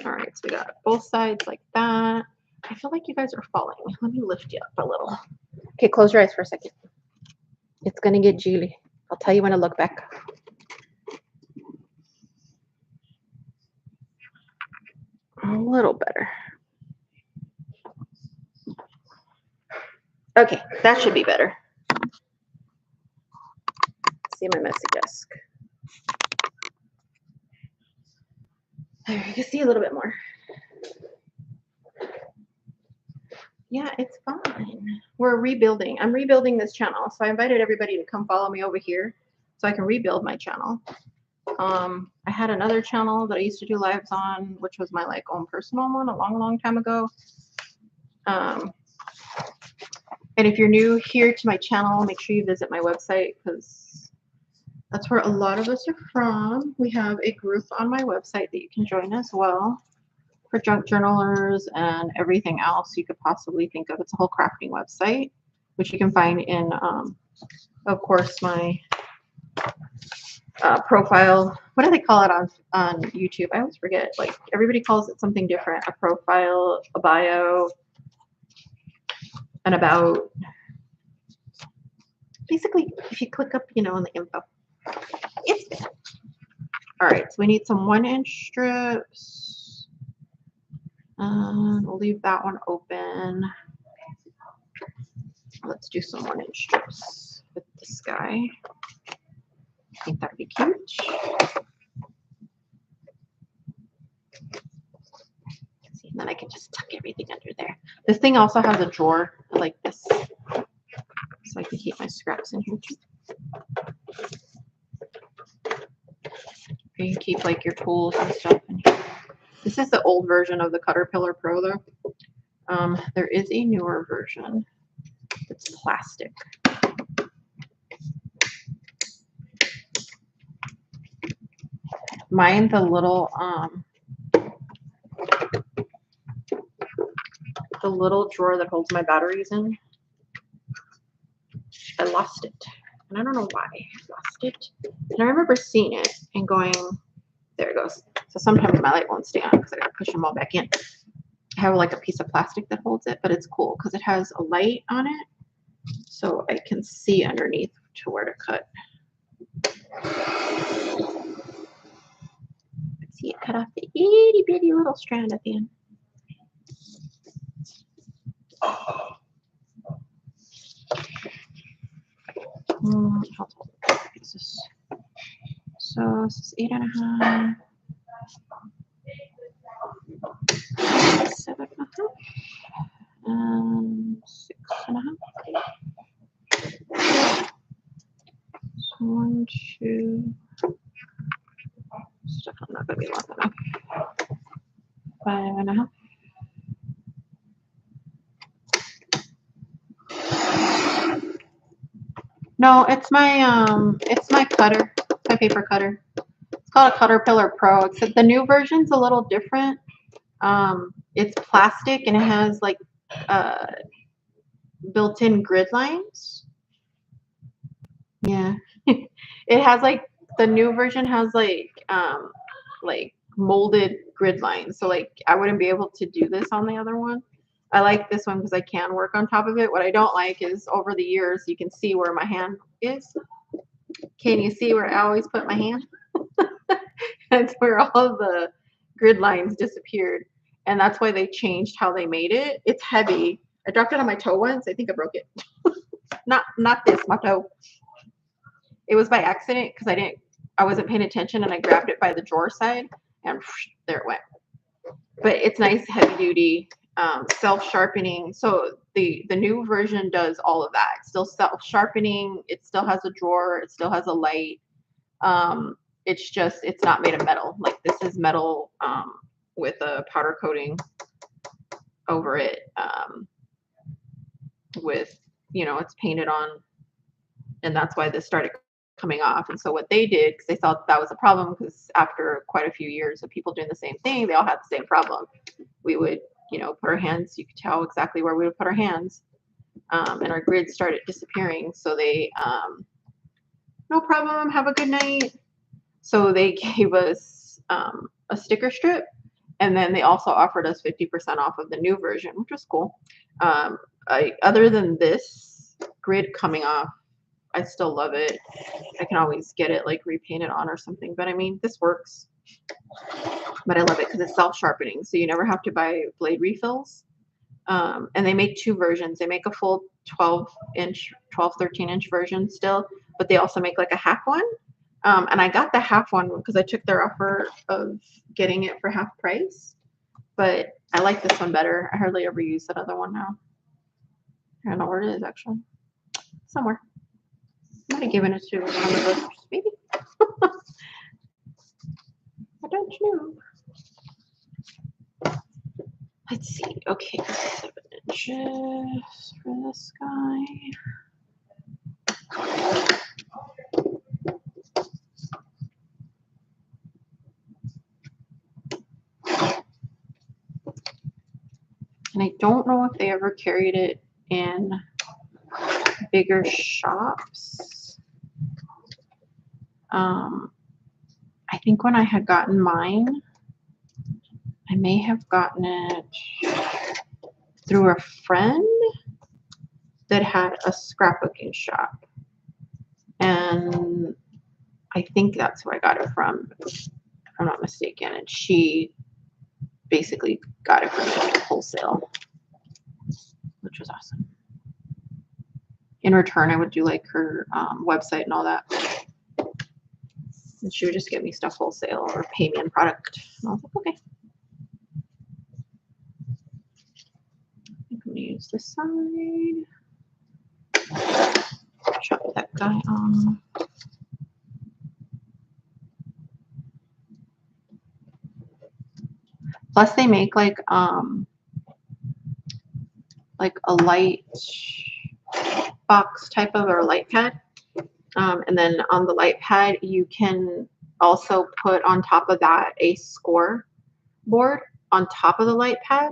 Speaker 1: All right, so we got both sides like that. I feel like you guys are falling. Let me lift you up a little. Okay, close your eyes for a second. It's gonna get Julie. I'll tell you when to look back. A little better. Okay, that should be better. See my messy desk. There, you can see a little bit more. Yeah, it's fine. We're rebuilding. I'm rebuilding this channel. So I invited everybody to come follow me over here so I can rebuild my channel. I had another channel that I used to do lives on, which was my like own personal one a long time ago. And if you're new here to my channel, make sure you visit my website because that's where a lot of us are from. We have a group on my website that you can join as well for junk journalers and everything else you could possibly think of. It's a whole crafting website, which you can find in, of course, my profile. What do they call it on YouTube? I always forget. Like everybody calls it something different. A profile, a bio, an about. Basically, if you click up, in the info, it's there. All right, so we need some 1-inch strips. We'll leave that one open. Let's do some 1-inch strips with this guy. I think that'd be cute. See, and then I can just tuck everything under there. This thing also has a drawer like this, so I can keep my scraps in here too. You can keep like your tools and stuff in here. This is the old version of the Caterpillar Pro though. There is a newer version. It's plastic. Mine, the little drawer that holds my batteries in, I lost it. And I don't know why I lost it. And I remember seeing it and going, there it goes. So sometimes my light won't stay on because I gotta push them all back in. I have like a piece of plastic that holds it, but it's cool because it has a light on it. So I can see underneath to where to cut. See, it cut off the itty bitty little strand at the end. So this is 8.5, 7.5, and 6.5. 1, 2, It's definitely not going to be long enough. 5.5. No, it's my cutter, my paper cutter. It's called a Caterpillar Pro, except the new version's a little different. It's plastic and it has like built-in grid lines. Yeah, it has like the new version has like molded grid lines. So like I wouldn't be able to do this on the other one. I like this one because I can work on top of it. What I don't like is over the years you can see where my hand is. Can you see where I always put my hand? That's where all the grid lines disappeared. And that's why they changed how they made it. It's heavy. I dropped it on my toe once. I think I broke it. Not this, my toe. It was by accident because I wasn't paying attention and I grabbed it by the drawer side and there it went. But it's nice, heavy duty, self-sharpening. So the new version does all of that. It's still self-sharpening. It still has a drawer. It still has a light. It's not made of metal. Like this is metal with a powder coating over it with, it's painted on. And that's why this started coming off. And so what they did, because they thought that was a problem, because after quite a few years of people doing the same thing, they all had the same problem. We would, put our hands, you could tell exactly where we would put our hands. And our grids started disappearing. So they, no problem, have a good night. So they gave us a sticker strip. And then they also offered us 50% off of the new version, which was cool. Other than this grid coming off, I still love it. I can always get it like repainted on or something. But I mean, this works. But I love it because it's self-sharpening. So you never have to buy blade refills. And they make two versions. They make a full 13-inch version still. But they also make like a half one. And I got the half one because I took their offer of getting it for half price. But I like this one better. I hardly ever use that other one now. I don't know where it is actually. Somewhere. I might have given it to one of the brothers, maybe. I don't know. Let's see. Okay, 7 inches for this guy. And I don't know if they ever carried it in bigger shops. I think when I had gotten mine, I may have gotten it through a friend that had a scrapbooking shop. And I think that's who I got it from, if I'm not mistaken. And she basically got it from me wholesale, which was awesome. In return, I would do like her website and all that. And she would just get me stuff wholesale or pay me in product. And I was like, okay. I'm going to use this side. Chop that guy on. Plus, they make like a light box type of or light pad. And then on the light pad, you can also put on top of that a score board on top of the light pad.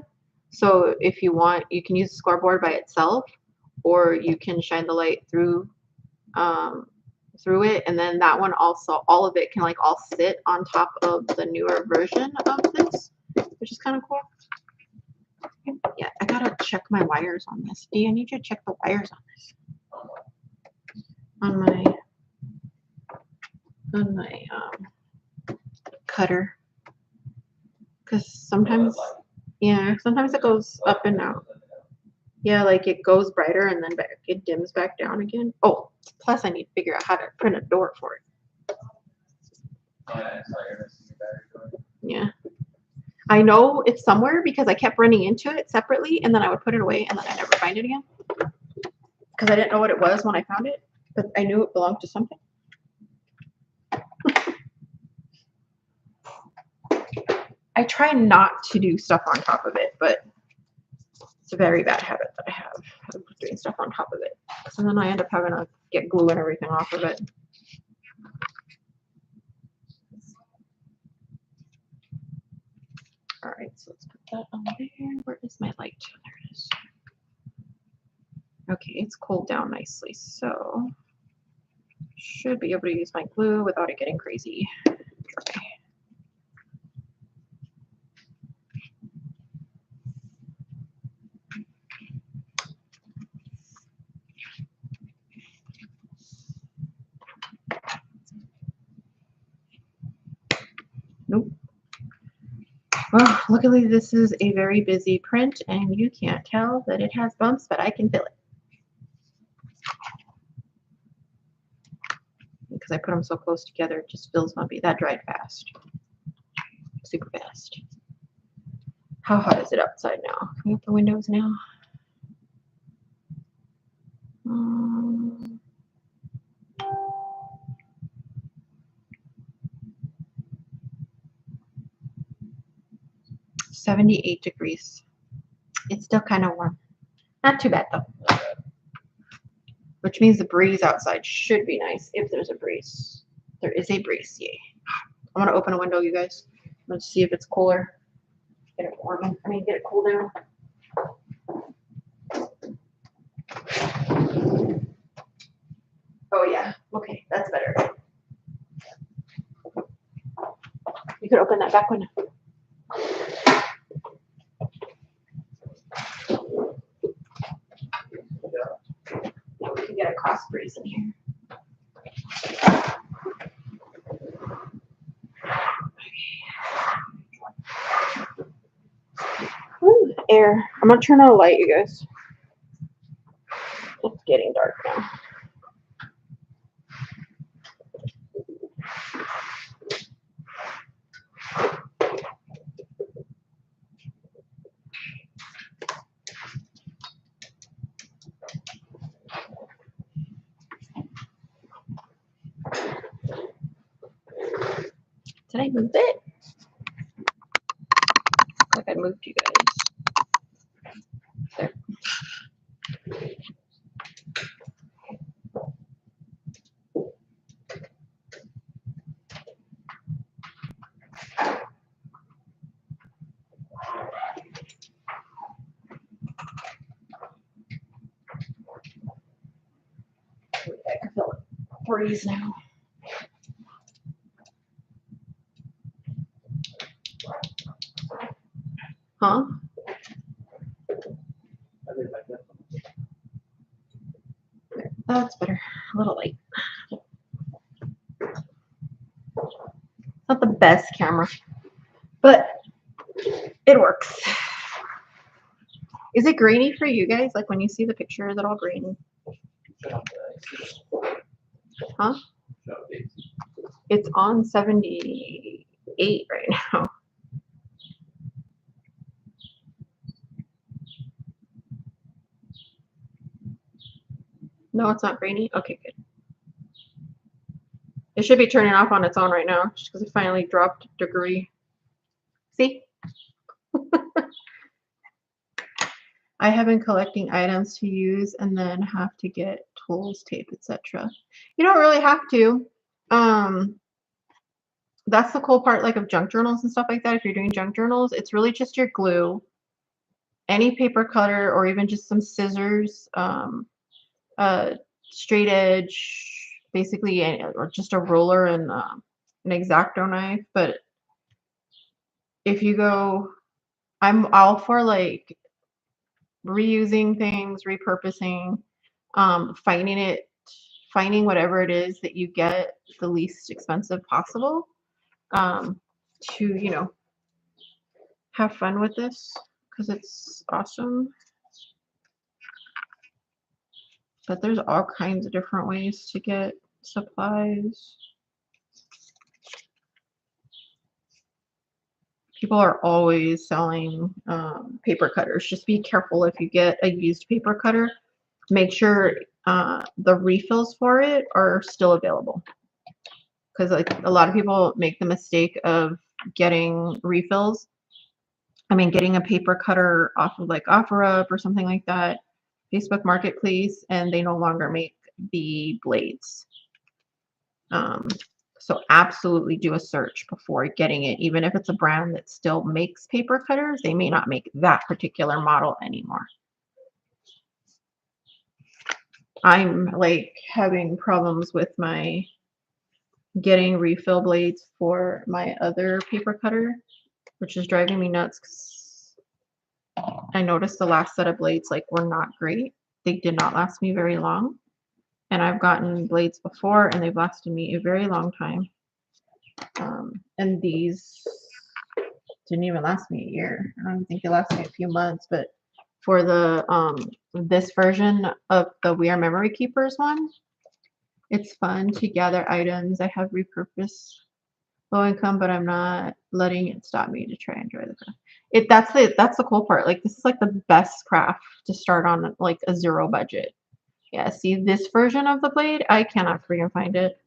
Speaker 1: So if you want, you can use the scoreboard by itself, or you can shine the light through it. And then that one also, all of it can like all sit on top of the newer version of this, which is kind of cool. Yeah, I gotta check my wires on this. D, I need you to check the wires on this. On my cutter, because sometimes it goes up and out. Yeah, like it goes brighter and then it dims back down again. Oh, plus I need to figure out how to print a door for it. Yeah, I know it's somewhere because I kept running into it separately and then I would put it away and then I never find it again because I didn't know what it was when I found it, but I knew it belonged to something. I try not to do stuff on top of it, but it's a very bad habit that I have of doing stuff on top of it. So then I end up having to get glue and everything off of it. All right, so let's put that on there. Where is my light? There it is. Okay, it's cooled down nicely, so should be able to use my glue without it getting crazy dry. Nope. Well, luckily this is a very busy print and you can't tell that it has bumps, but I can feel it. Because I put them so close together, it just feels bumpy. That dried fast. Super fast. How hot is it outside now? Can we open the windows now? 78 degrees. It's still kind of warm. Not too bad though. Which means the breeze outside should be nice if there's a breeze. There is a breeze, yay. I'm gonna open a window, you guys. Let's see if it's cooler. Get it warm. I mean, get it cool down. Oh yeah. Okay, that's better. You could open that back window. Now we can get a cross breeze in here. Ooh, air. I'm gonna turn on a light, you guys. It's getting dark now. Did I move it? Like I moved you guys. There. I can feel it breeze now. Huh? That's better. A little light. Not the best camera, but it works. Is it grainy for you guys? Like when you see the picture, is it all grainy? Huh? It's on 78 right now. No, it's not grainy? Okay, good. It should be turning off on its own right now, just because it finally dropped a degree. See? I have been collecting items to use and then have to get tools, tape, etc. You don't really have to. That's the cool part, like of junk journals and stuff like that. If you're doing junk journals, it's really just your glue, any paper cutter, or even just some scissors, straight edge, basically, or just a ruler and an X-Acto knife. But if you go, I'm all for like reusing things, repurposing, finding whatever it is that you get the least expensive possible, to, you know, have fun with this because it's awesome. But there's all kinds of different ways to get supplies. People are always selling paper cutters. Just be careful if you get a used paper cutter. Make sure the refills for it are still available. Because like a lot of people make the mistake of getting refills I mean, getting a paper cutter off of like OfferUp or something like that, Facebook Marketplace, and they no longer make the blades. So absolutely do a search before getting it. Even if it's a brand that still makes paper cutters, they may not make that particular model anymore. I'm like having problems with my getting refill blades for my other paper cutter, which is driving me nuts because I noticed the last set of blades like were not great. They did not last me very long. And I've gotten blades before and they've lasted me a very long time. And these didn't even last me a year. I don't think they lasted me a few months, but for the this version of the We Are Memory Keepers one, it's fun to gather items. I have repurposed low income, but I'm not letting it stop me to try and enjoy the craft. That's the cool part. Like this is like the best craft to start on like a zero budget. Yeah, see this version of the blade, I cannot freaking find it.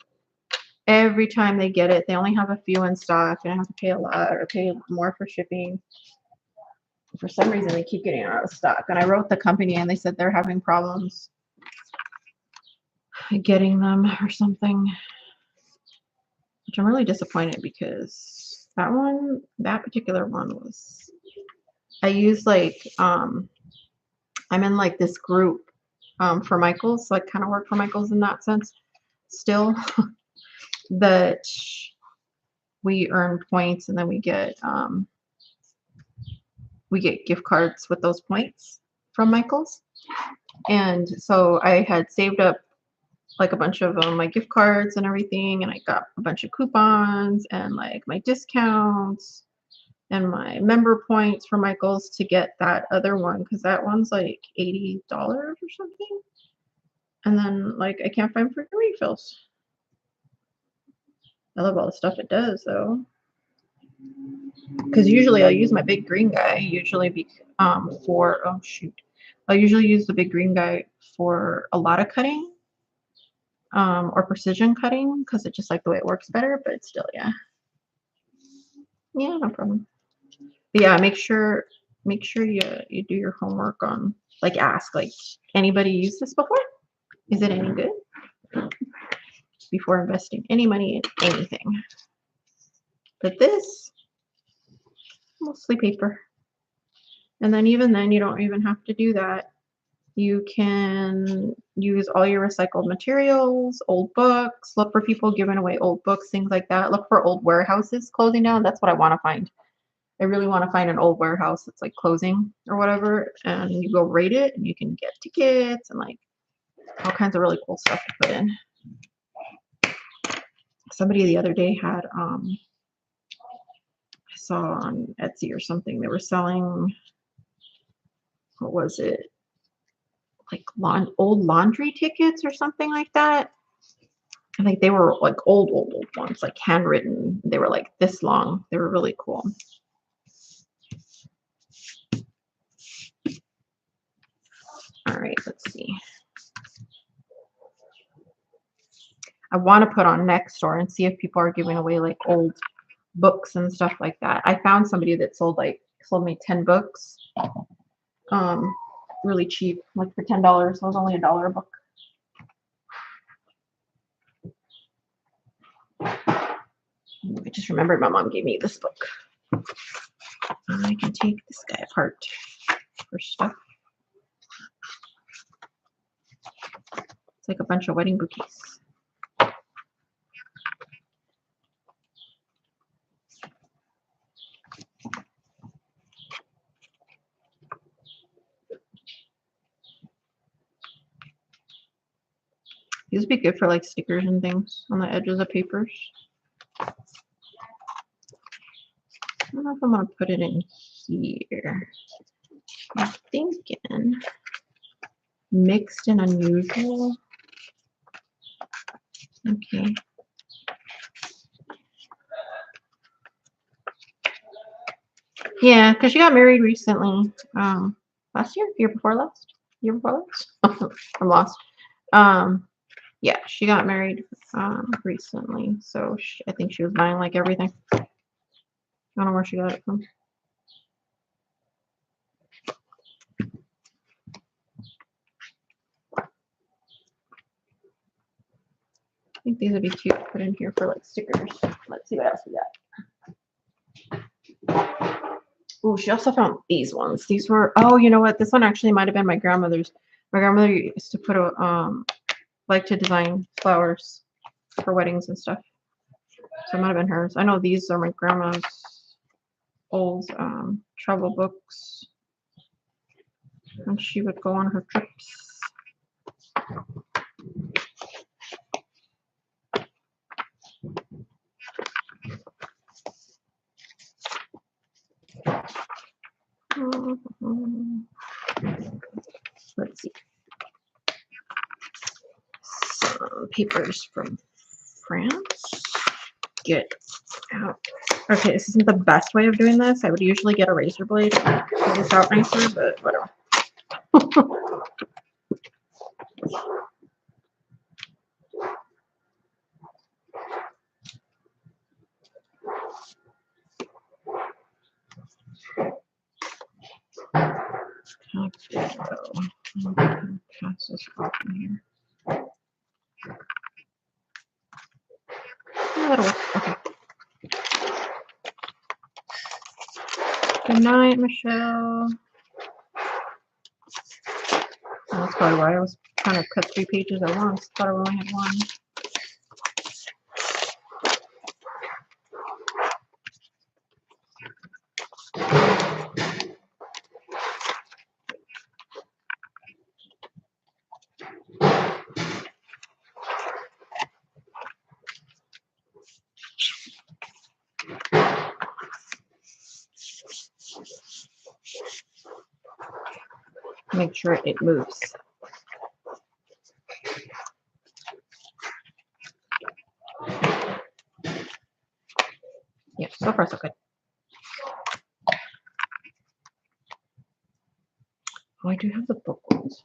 Speaker 1: Every time they get it, they only have a few in stock and I have to pay a lot or pay more for shipping. For some reason, they keep getting out of stock. And I wrote the company and they said they're having problems getting them or something, which I'm really disappointed because that particular one was, I use like, I'm in like this group for Michaels, so I kind of work for Michaels in that sense still, that we earn points and then we get gift cards with those points from Michaels. And so I had saved up like a bunch of my gift cards and everything, and I got a bunch of coupons and like my discounts and my member points for Michaels to get that other one because that one's like $80 or something. And then like I can't find freaking refills. I love all the stuff it does though. Because usually I'll use my big green guy for I'll usually use the big green guy for a lot of cutting or precision cutting because it's just like the way it works better, but still, yeah, no problem. But yeah, make sure you do your homework on, like, ask like, anybody used this before? Is it any good? Before investing any money in anything. But this, mostly paper. And then even then, you don't even have to do that. You can use all your recycled materials, old books, look for people giving away old books, things like that. Look for old warehouses closing down. That's what I want to find. I really want to find an old warehouse that's like closing or whatever, and you go rate it and you can get tickets and like all kinds of really cool stuff to put in. Somebody the other day had I saw on Etsy or something, they were selling, what was it, like old laundry tickets or something like that. I think they were like old ones, like handwritten. They were like this long. They were really cool. All right, let's see. I want to put on Nextdoor and see if people are giving away like old books and stuff like that. I found somebody that sold me 10 books, really cheap, like for $10. So it was only $1 a book. I just remembered my mom gave me this book. I can take this guy apart for stuff. It's like a bunch of wedding bouquets. These would be good for like stickers and things on the edges of papers. I don't know if I'm going to put it in here. I'm thinking mixed and unusual. Okay. Yeah, because she got married recently. Last year? Year before last? Year before last? I'm lost. Yeah, she got married recently, so I think she was buying like everything. I don't know where she got it from. think these would be cute to put in here for like stickers. Let's see what else we got. Oh, she also found these ones. These were, oh, you know what? This one actually might have been my grandmother's. My grandmother used to put a, like to design flowers for weddings and stuff. So it might have been hers. I know these are my grandma's old travel books when she would go on her trips. Let's see. Some papers from France. Get out. Okay, this isn't the best way of doing this. I would usually get a razor blade to get this out nicer, but whatever. Pass this off in here. Oh, that'll work. Okay. Good night, Michelle. That's probably why I was trying to cut 3 pages at once. Thought I only had one. Make sure it moves. Yeah, so far so good. Oh, I do have the book ones.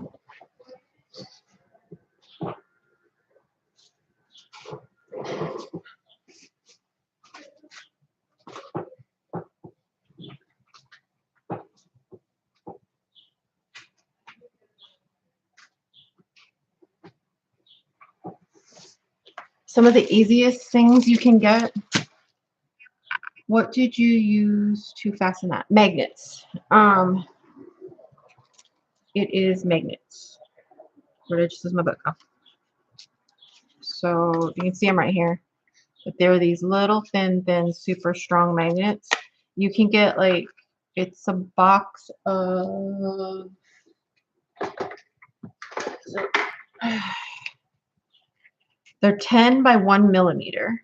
Speaker 1: Some of the easiest things you can get. What did you use to fasten that? Magnets. It is magnets. Where did I just lose my book? Oh. So you can see them right here. But they're these little thin, super strong magnets. You can get like, it's a box of, they're 10 by 1 millimeter.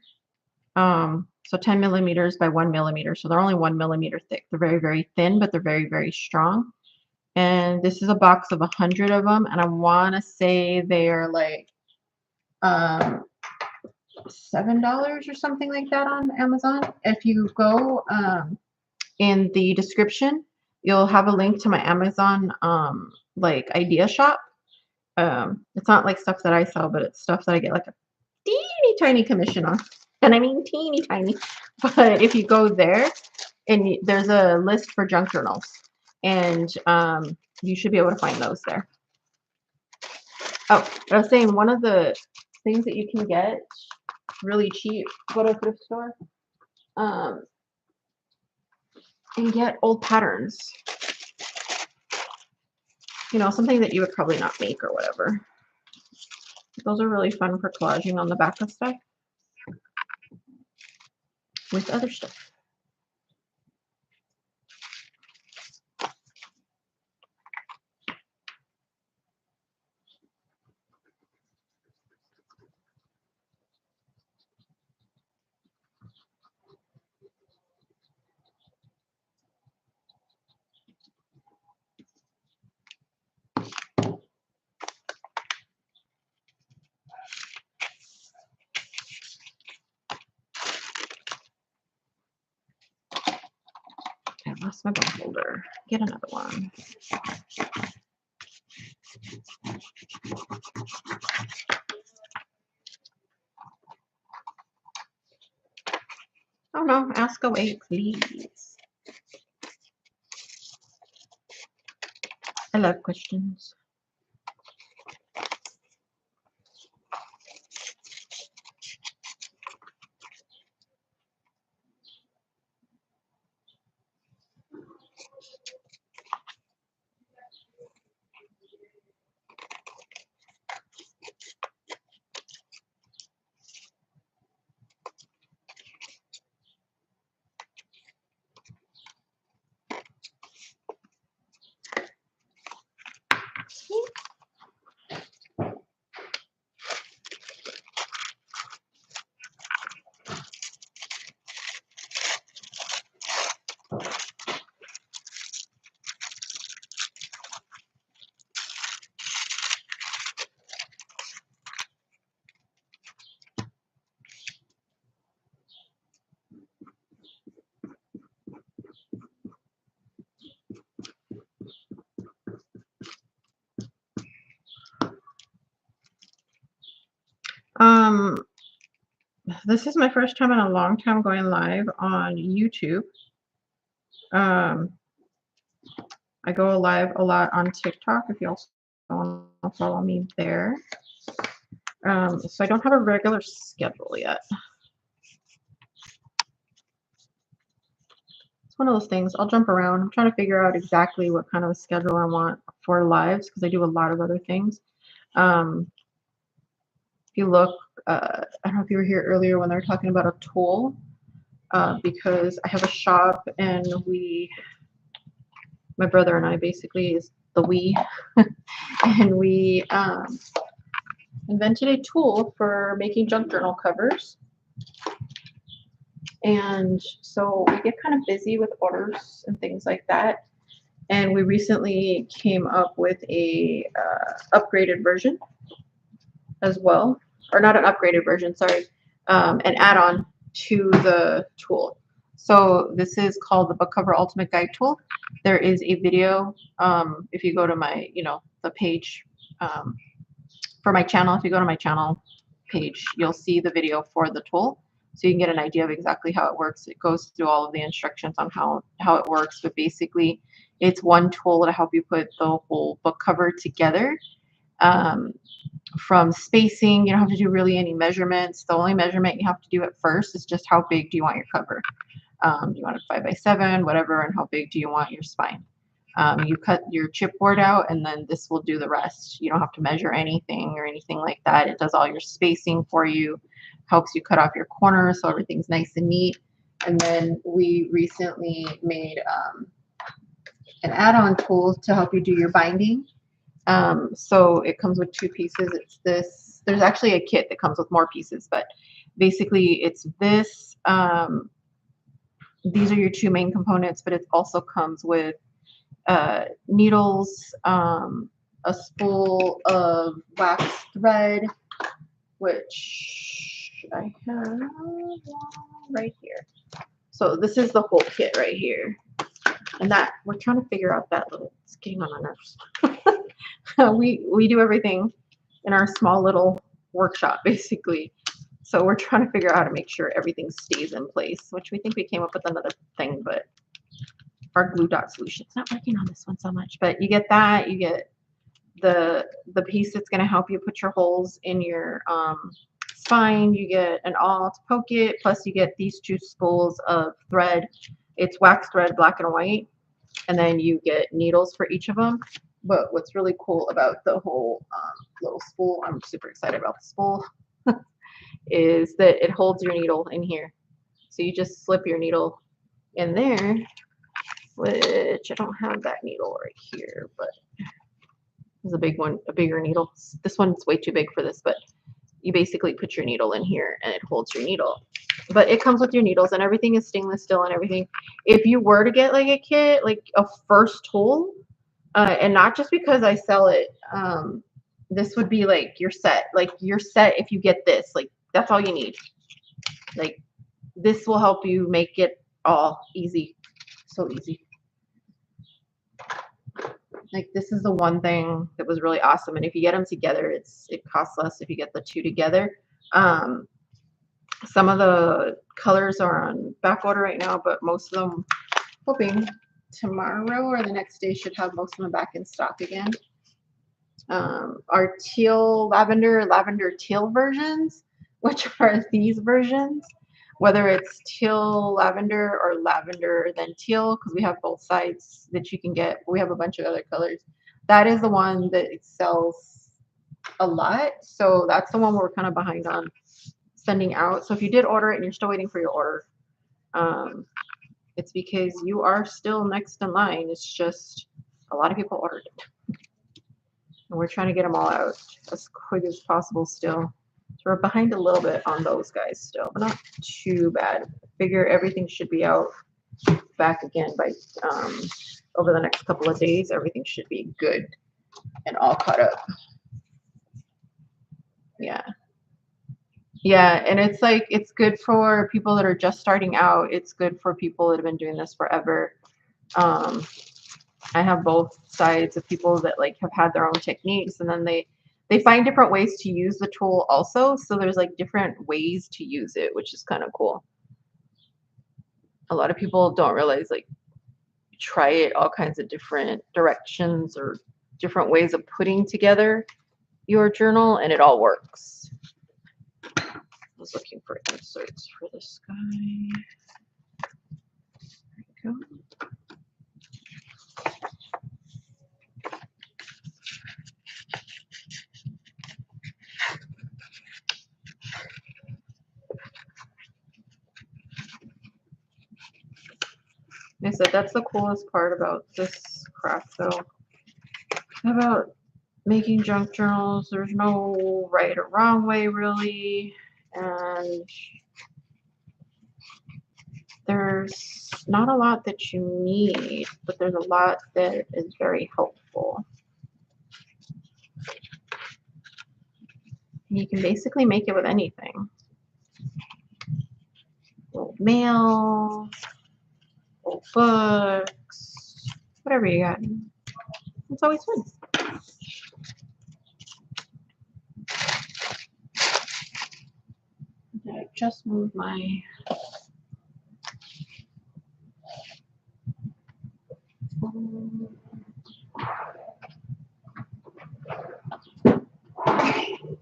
Speaker 1: So 10 millimeters by 1 millimeter. So they're only 1 millimeter thick. They're very, very thin, but they're very, very strong. And this is a box of 100 of them. And I want to say they're like $7 or something like that on Amazon. If you go in the description, you'll have a link to my Amazon like idea shop. It's not like stuff that I sell, but it's stuff that I get like a teeny tiny commission on. And I mean teeny tiny. But if you go there, and there's a list for junk journals, and you should be able to find those there. Oh, I was saying one of the things that you can get really cheap, go to a thrift store, and get old patterns. You know, something that you would probably not make or whatever. Those are really fun for collaging on the back of stuff with other stuff. I lost my bone folder. Get another one. Oh no, ask away, please. I love questions. This is my first time in a long time going live on YouTube. Um, I go live a lot on TikTok if you also want to follow me there. So I don't have a regular schedule yet. It's one of those things. I'll jump around. I'm trying to figure out exactly what kind of a schedule I want for lives because I do a lot of other things. If you look, I don't know if you were here earlier when they were talking about a tool, because I have a shop and my brother and I basically is the we, and we invented a tool for making junk journal covers. And so we get kind of busy with orders and things like that. And we recently came up with a upgraded version as well, or not an upgraded version, sorry, an add-on to the tool. So this is called the Book Cover Ultimate Guide Tool. There is a video, if you go to my, the page for my channel, if you go to my channel page, you'll see the video for the tool. So you can get an idea of exactly how it works. It goes through all of the instructions on how it works, but basically it's one tool to help you put the whole book cover together. From spacing, you don't have to do really any measurements. The only measurement you have to do at first is just how big do you want your cover. Do you want it 5x7, whatever, and how big do you want your spine? You cut your chipboard out, and then this will do the rest. You don't have to measure anything or anything like that. It does all your spacing for you, helps you cut off your corners so everything's nice and neat. And then we recently made an add-on tool to help you do your binding. So it comes with two pieces. It's this. There's actually a kit that comes with more pieces, but basically it's this. These are your two main components, but it also comes with needles, a spool of wax thread, which I have right here. So this is the whole kit right here. And that we're trying to figure out that little, it's getting on our nerves. we do everything in our small little workshop basically. So we're trying to figure out how to make sure everything stays in place, which we think we came up with another thing, but our glue dot solution. It's not working on this one so much, but you get that, you get the piece that's going to help you put your holes in your spine. You get an awl to poke it, plus you get these two spools of thread. It's wax thread, black and white, and then you get needles for each of them. But what's really cool about the whole little spool, I'm super excited about the spool, is that it holds your needle in here. So you just slip your needle in there, which I don't have that needle right here, but there's a big one, a bigger needle. This one's way too big for this, but you basically put your needle in here and it holds your needle. But it comes with your needles and everything is stainless steel and everything. If you were to get like a kit, like a first tool, and not just because I sell it, this would be like your set. Like your set, if you get this, like that's all you need. Like this will help you make it all easy. So easy. Like this is the one thing that was really awesome. And if you get them together, it costs less if you get the two together. Some of the colors are on back order right now, but most of them, hoping tomorrow or the next day, should have most of them back in stock again. Our teal, lavender teal versions, which are these versions, whether it's teal lavender or lavender then teal, because we have both sides that you can get. We have a bunch of other colors. That is the one that it sells a lot. So that's the one we're kind of behind on sending out. So if you did order it and you're still waiting for your order, it's because you are still next in line. It's just a lot of people ordered it. And we're trying to get them all out as quick as possible still. So we're behind a little bit on those guys still, but not too bad. I figure everything should be out back again by over the next couple of days. Everything should be good and all caught up. Yeah. Yeah, and it's like, it's good for people that are just starting out. It's good for people that have been doing this forever. I have both sides of people that like have had their own techniques, and then they they find different ways to use the tool also. So there's like different ways to use it, which is kind of cool. A lot of people don't realize, like, try it all kinds of different directions or different ways of putting together your journal, and it all works. I was looking for inserts for this guy. There we go. Like I said, that's the coolest part about this craft, though. About making junk journals, there's no right or wrong way, really. And there's not a lot that you need, but there's a lot that is very helpful. You can basically make it with anything. Old mail, old books, whatever you got. It's always fun. I just moved my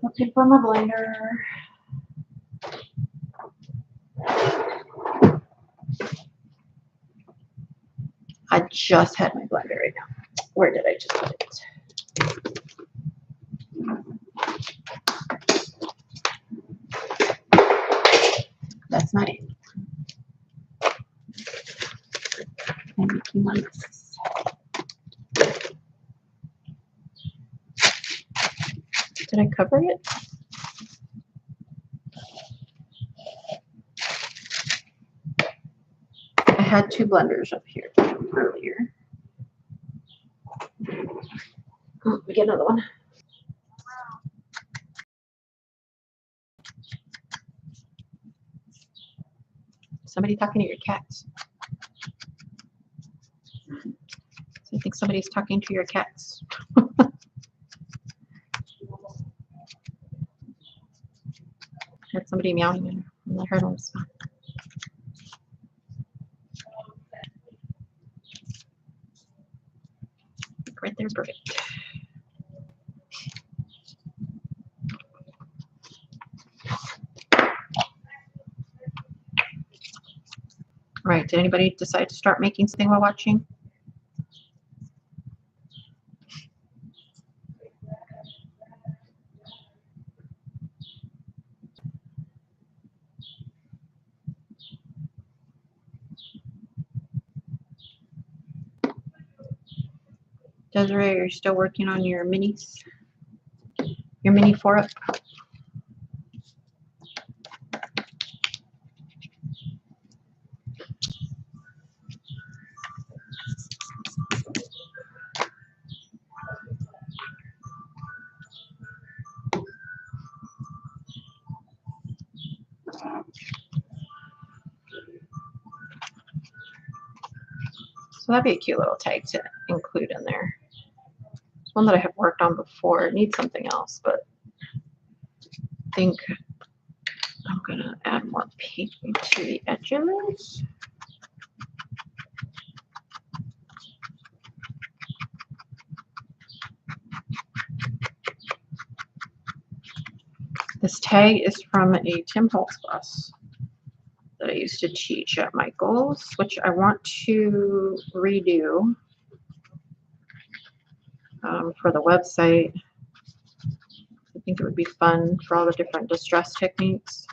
Speaker 1: looking for my blender. I just had my blender right now. Where did I just put it? That's not it. I'm making one. Did I cover it? I had two blenders up here earlier. Oh, we get another one. Somebody talking to your cats. I think somebody's talking to your cats. Heard somebody meowing and I heard them. Right there's perfect. Right, did anybody decide to start making something while watching? Desiree, are you still working on your minis? Your mini 4-up? So that'd be a cute little tag to include in there. It's one that I have worked on before. It needs something else, but I think I'm gonna add more paper to the edges. This tag is from a Tim Holtz class that I used to teach at Michael's, which I want to redo for the website. I think it would be fun for all the different distress techniques.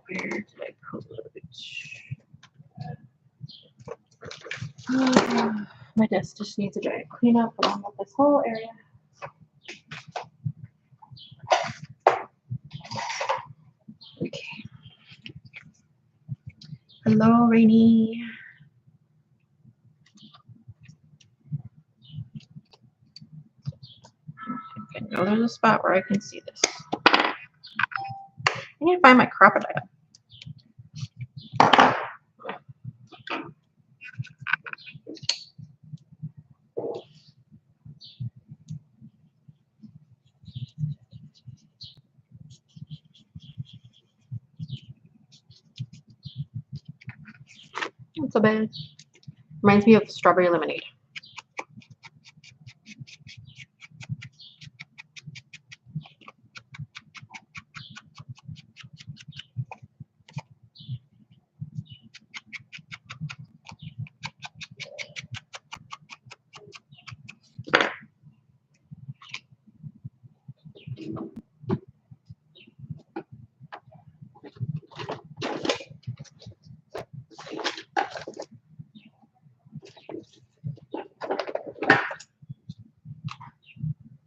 Speaker 1: Where did I put it? My desk just needs a giant cleanup along with this whole area. Okay. Hello, Rainy. Okay, no, there's a spot where I can see this. I need to find my crocodile. Not so bad. Reminds me of strawberry lemonade.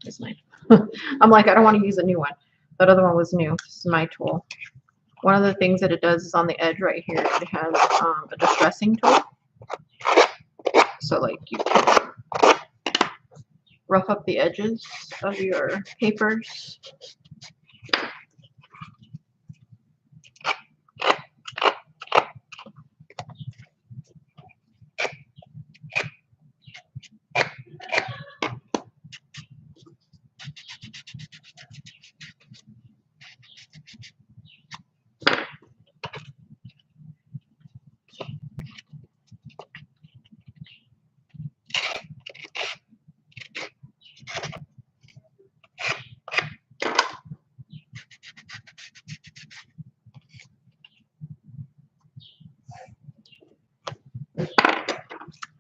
Speaker 1: It's mine. I'm like, I don't want to use a new one. That other one was new. This is my tool. One of the things that it does is on the edge right here, it has a distressing tool. So like you can rough up the edges of your papers.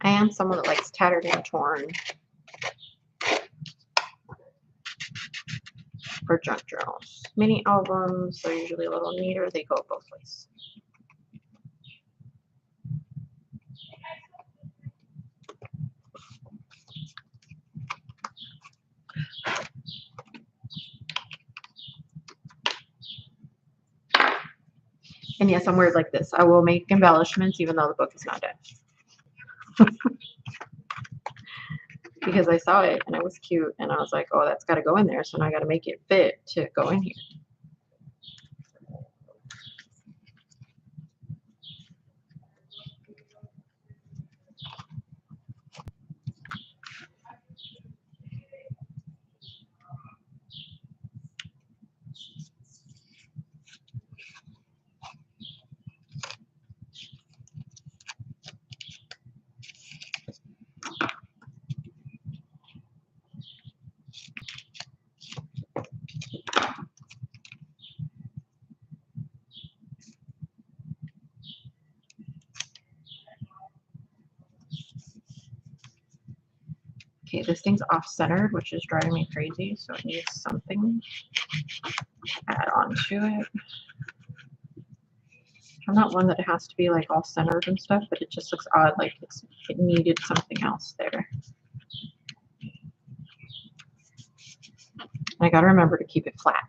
Speaker 1: I am someone that likes tattered and torn for junk journals. Mini albums are usually a little neater. They go both ways. And yes, I'm weird like this. I will make embellishments even though the book is not dead. Because I saw it and it was cute and I was like, oh, that's got to go in there. So now I got to make it fit to go in here. Okay, this thing's off-centered, which is driving me crazy, so it needs something to add on to it. I'm not one that has to be like all centered and stuff, but it just looks odd, like it needed something else there. I gotta remember to keep it flat.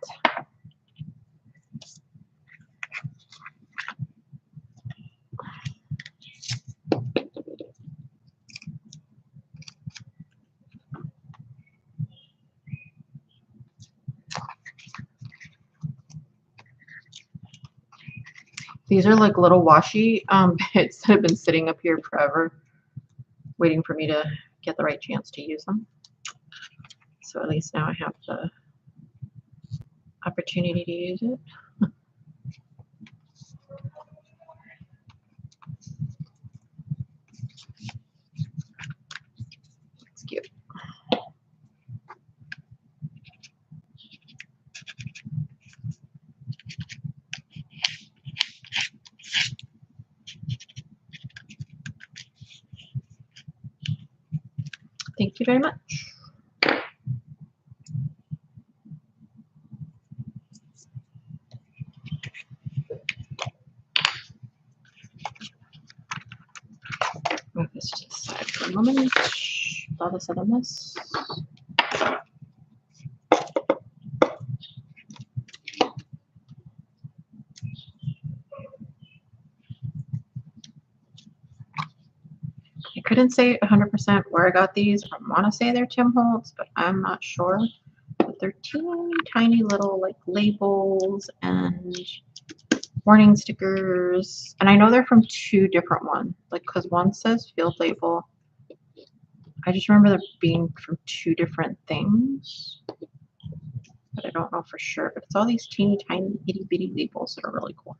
Speaker 1: These are like little washi bits that have been sitting up here forever, waiting for me to get the right chance to use them. So at least now I have the opportunity to use it. It's cute. Thank you very much. Move this to the side for a moment. All this other mess. couldn't say 100% where I got these. I want to say they're Tim Holtz, but I'm not sure. But they're teeny tiny little like labels and warning stickers. And I know they're from two different ones, like because one says field label. I just remember them being from two different things, but I don't know for sure. But it's all these teeny tiny itty bitty labels that are really cool.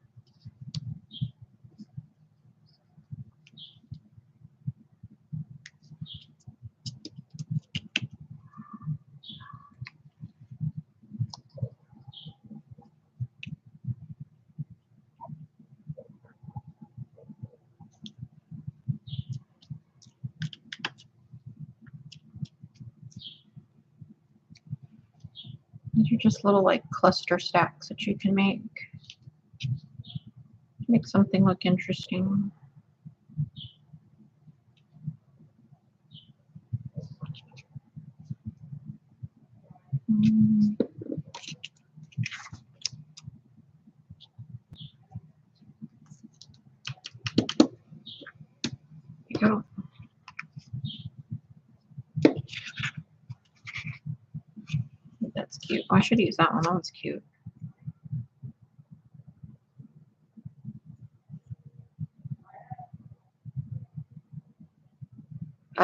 Speaker 1: These are just little like cluster stacks that you can make. Make something look interesting. There you go. That's cute. Oh, I should use that one. That one's cute.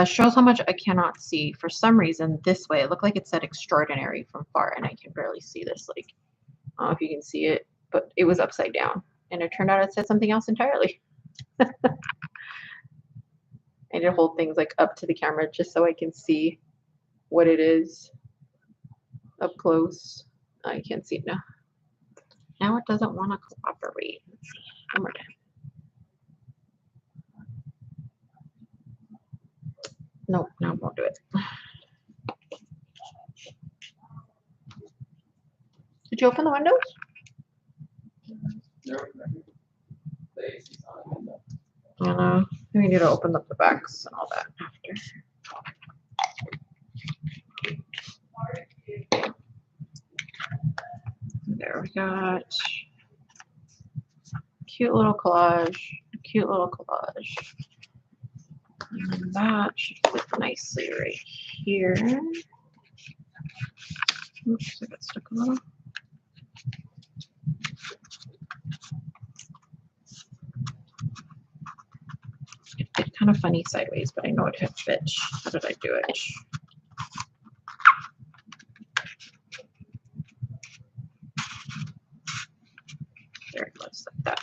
Speaker 1: Shows how much I cannot see. For some reason, this way, it looked like it said extraordinary from far, and I can barely see this. Like, I don't know if you can see it, but it was upside down. And it turned out it said something else entirely. I need to hold things like up to the camera just so I can see what it is up close. I can't see it now. Now it doesn't want to cooperate. Let's see. One more time. Nope, no, it won't do it. Did you open the windows? I know. We need to open up the backs and all that after. There we got cute little collage, cute little collage. And that should fit nicely right here. Oops, I got stuck a little. It fit kind of funny sideways, but I know it had fit. How did I do it? There it goes, like that.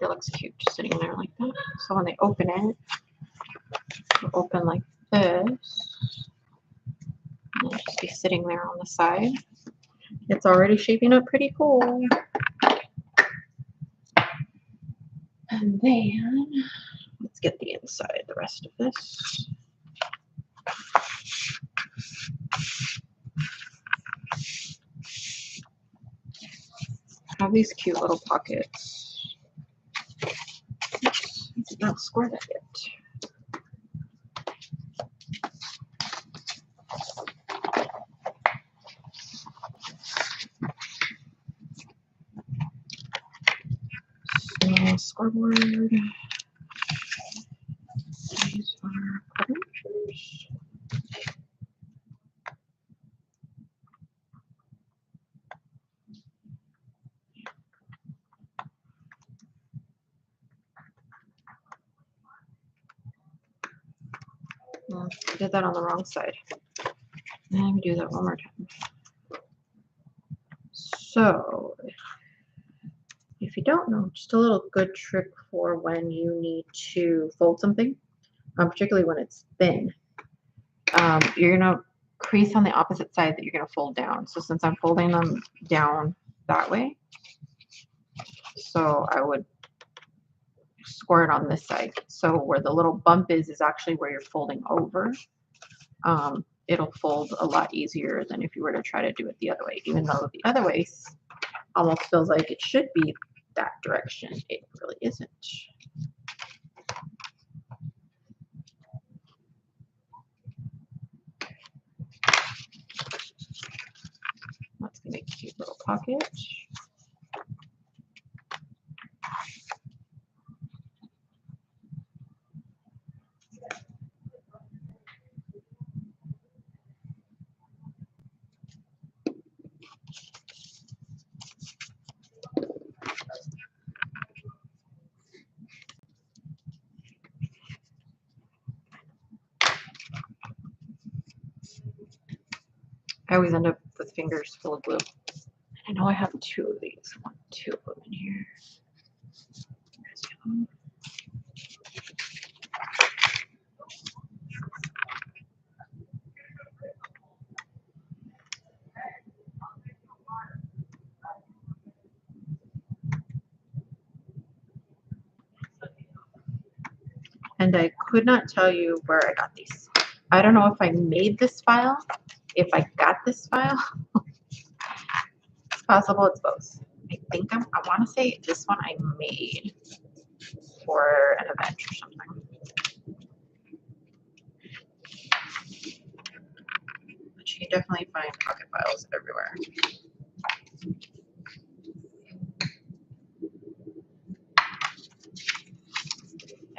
Speaker 1: That looks cute, just sitting there like that. So when they open it, it'll open like this. And it'll just be sitting there on the side. It's already shaping up pretty cool. And then let's get the inside, the rest of this. I have these cute little pockets. Oops, I did not square that yet. So, scoreboard. These are publishers. Oh, I did that on the wrong side. Let me do that one more time. So, if you don't know, just a little good trick for when you need to fold something, particularly when it's thin. You're going to crease on the opposite side that you're going to fold down. So since I'm folding them down that way, so I would score it on this side. So where the little bump is actually where you're folding over. It'll fold a lot easier than if you were to try to do it the other way, even though the other way almost feels like it should be that direction. It really isn't. That's gonna make a cute little pocket. I always end up with fingers full of glue. I know I have 2 of these. I want 2 of them in here. And I could not tell you where I got these. I don't know if I made this file, if I got this file. It's possible it's both. I want to say this one I made for an event or something. But you can definitely find pocket files everywhere.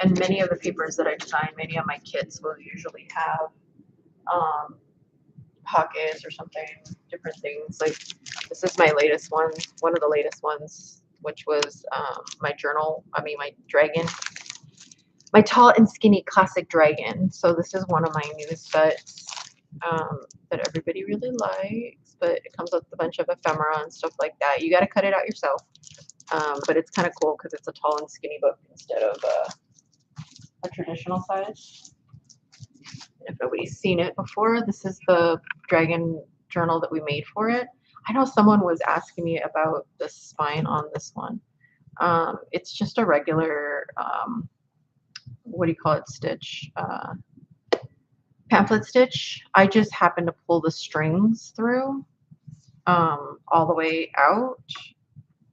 Speaker 1: And many of the papers that I design, many of my kits will usually have pockets or something, different things. Like this is my latest one of the latest ones, which was my journal. I mean, my dragon, my tall and skinny classic dragon. So this is one of my new sets that everybody really likes, but it comes with a bunch of ephemera and stuff like that. You got to cut it out yourself, but it's kind of cool because it's a tall and skinny book instead of a traditional size. If nobody's seen it before, this is the dragon journal that we made for it. I know someone was asking me about the spine on this one. It's just a regular, what do you call it, stitch? Pamphlet stitch. I just happened to pull the strings through all the way out,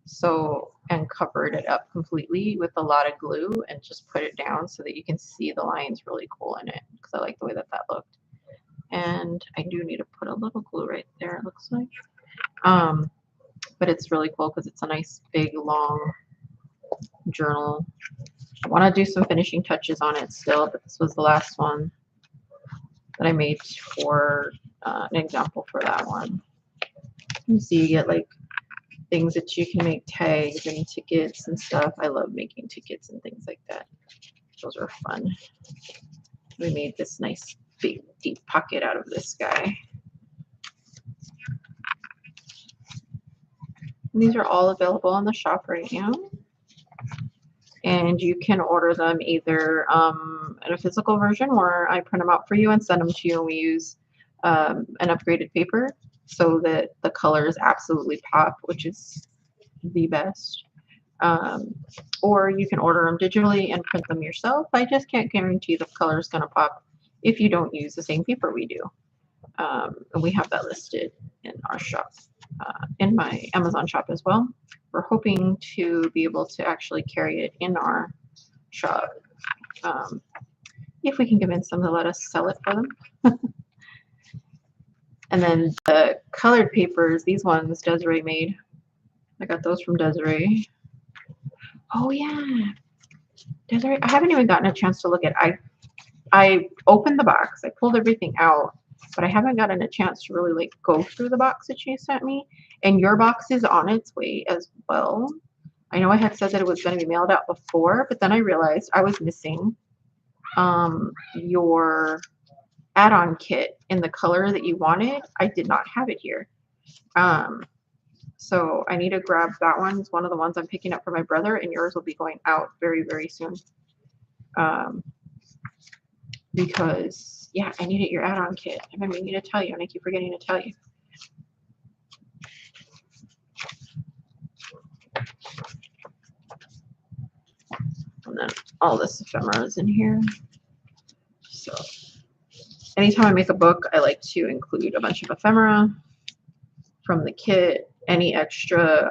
Speaker 1: so, and covered it up completely with a lot of glue and just put it down so that you can see the lines really cool in it, because I like the way that that looked. And I do need to put a little glue right there, it looks like. But it's really cool because it's a nice big long journal. I want to do some finishing touches on it still, but this was the last one that I made for an example for that one. You see, you get like things that you can make tags and tickets and stuff. I love making tickets and things like that. Those are fun. We made this nice big deep pocket out of this guy. And these are all available on the shop right now. And you can order them either in a physical version where I print them out for you and send them to you, and we use an upgraded paper so that the colors absolutely pop, which is the best. Or you can order them digitally and print them yourself. I just can't guarantee the color is going to pop if you don't use the same paper we do. And we have that listed in our shop, in my Amazon shop as well. We're hoping to be able to actually carry it in our shop if we can convince them to let us sell it for them. And then the colored papers, these ones Desiree made. I got those from Desiree. Oh yeah, Desiree, I haven't even gotten a chance to look at it. I opened the box, I pulled everything out, but I haven't gotten a chance to really like go through the box that she sent me. And your box is on its way as well. I know I had said that it was going to be mailed out before, but then I realized I was missing your add-on kit in the color that you wanted. I did not have it here. So I need to grab that one. It's one of the ones I'm picking up for my brother, and yours will be going out very, very soon. Because, yeah, I needed your add-on kit. I've been meaning to tell you, and I keep forgetting to tell you. And then all this ephemera is in here. So anytime I make a book, I like to include a bunch of ephemera from the kit, any extra.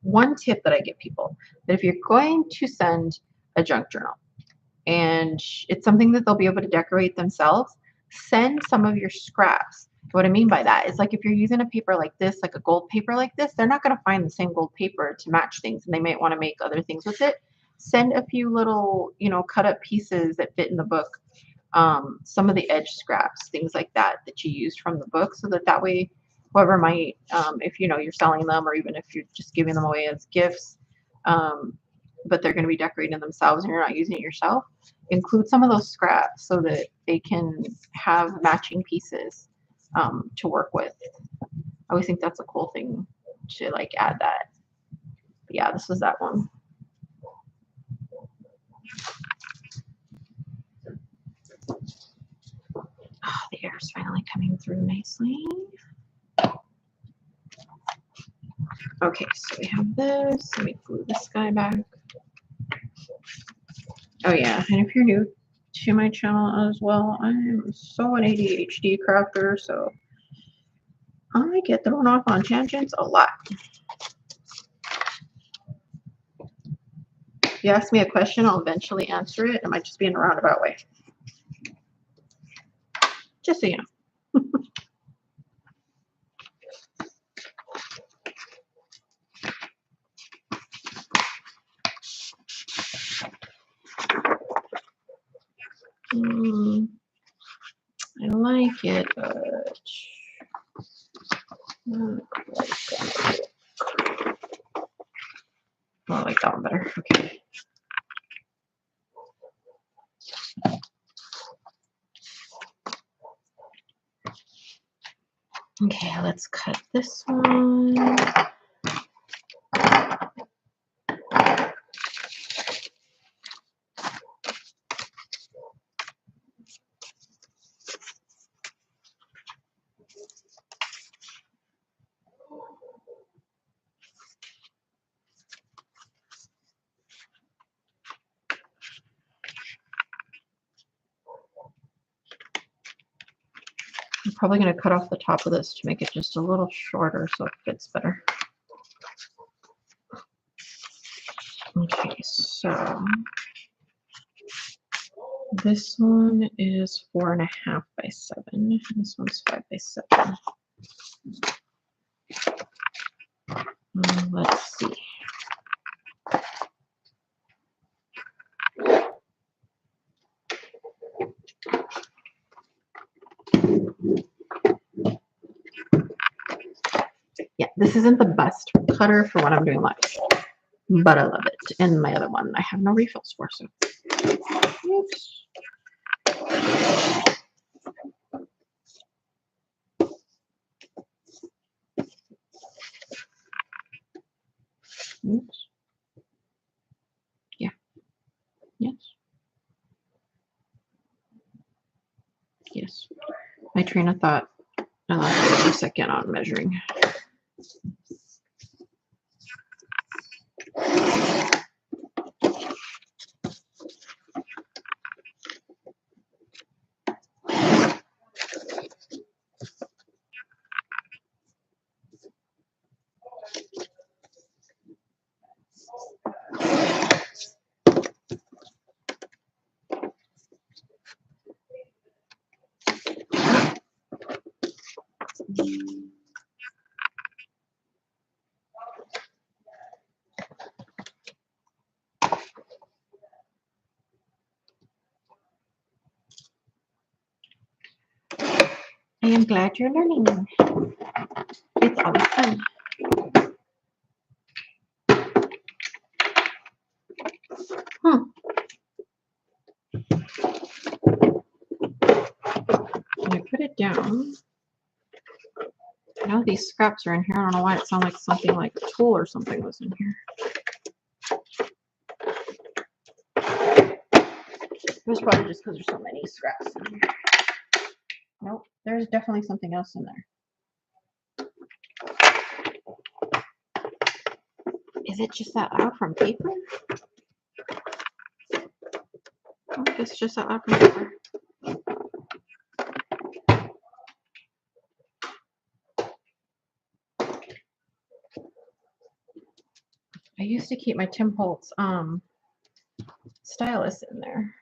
Speaker 1: One tip that I give people, that if you're going to send a junk journal and it's something that they'll be able to decorate themselves, send some of your scraps. What I mean by that is, like, if you're using a paper like this, like a gold paper like this, they're not going to find the same gold paper to match things, and they might want to make other things with it. Send a few little, cut up pieces that fit in the book. Some of the edge scraps, things like that you used from the book, so that way whoever might, if you're selling them, or even if you're just giving them away as gifts, but they're going to be decorating themselves and you're not using it yourself, include some of those scraps so that they can have matching pieces. to work with. I always think that's a cool thing to like add that. But yeah, this was that one. Oh, the air is finally coming through nicely. Okay, so we have this. Let me glue this guy back. Oh yeah, and if you're new to my channel as well, I'm so an ADHD crafter, so I get thrown off on tangents a lot. If you ask me a question, I'll eventually answer it. It might just be in a roundabout way. Just so you know. I like it, but I like that one better. Okay. Okay, let's cut this one. I'm probably going to cut off the top of this to make it just a little shorter so it fits better. Okay, so this one is 4.5 by 7. This one's 5 by 7. Let's see. Yeah, this isn't the best cutter for what I'm doing live, but I love it. And my other one I have no refills for, so oops. Oops. Yeah. Yes. Yes. My train of thought. I lost a second on measuring. I am glad you're learning. It's always fun. When I put it down, now these scraps are in here. I don't know why it sounds like something like a tool or something was in here. It was probably just because there's so many scraps in here. Nope, there's definitely something else in there. Is it just that loud from paper? I think it's just that loud from paper. I used to keep my Tim Holtz stylus in there,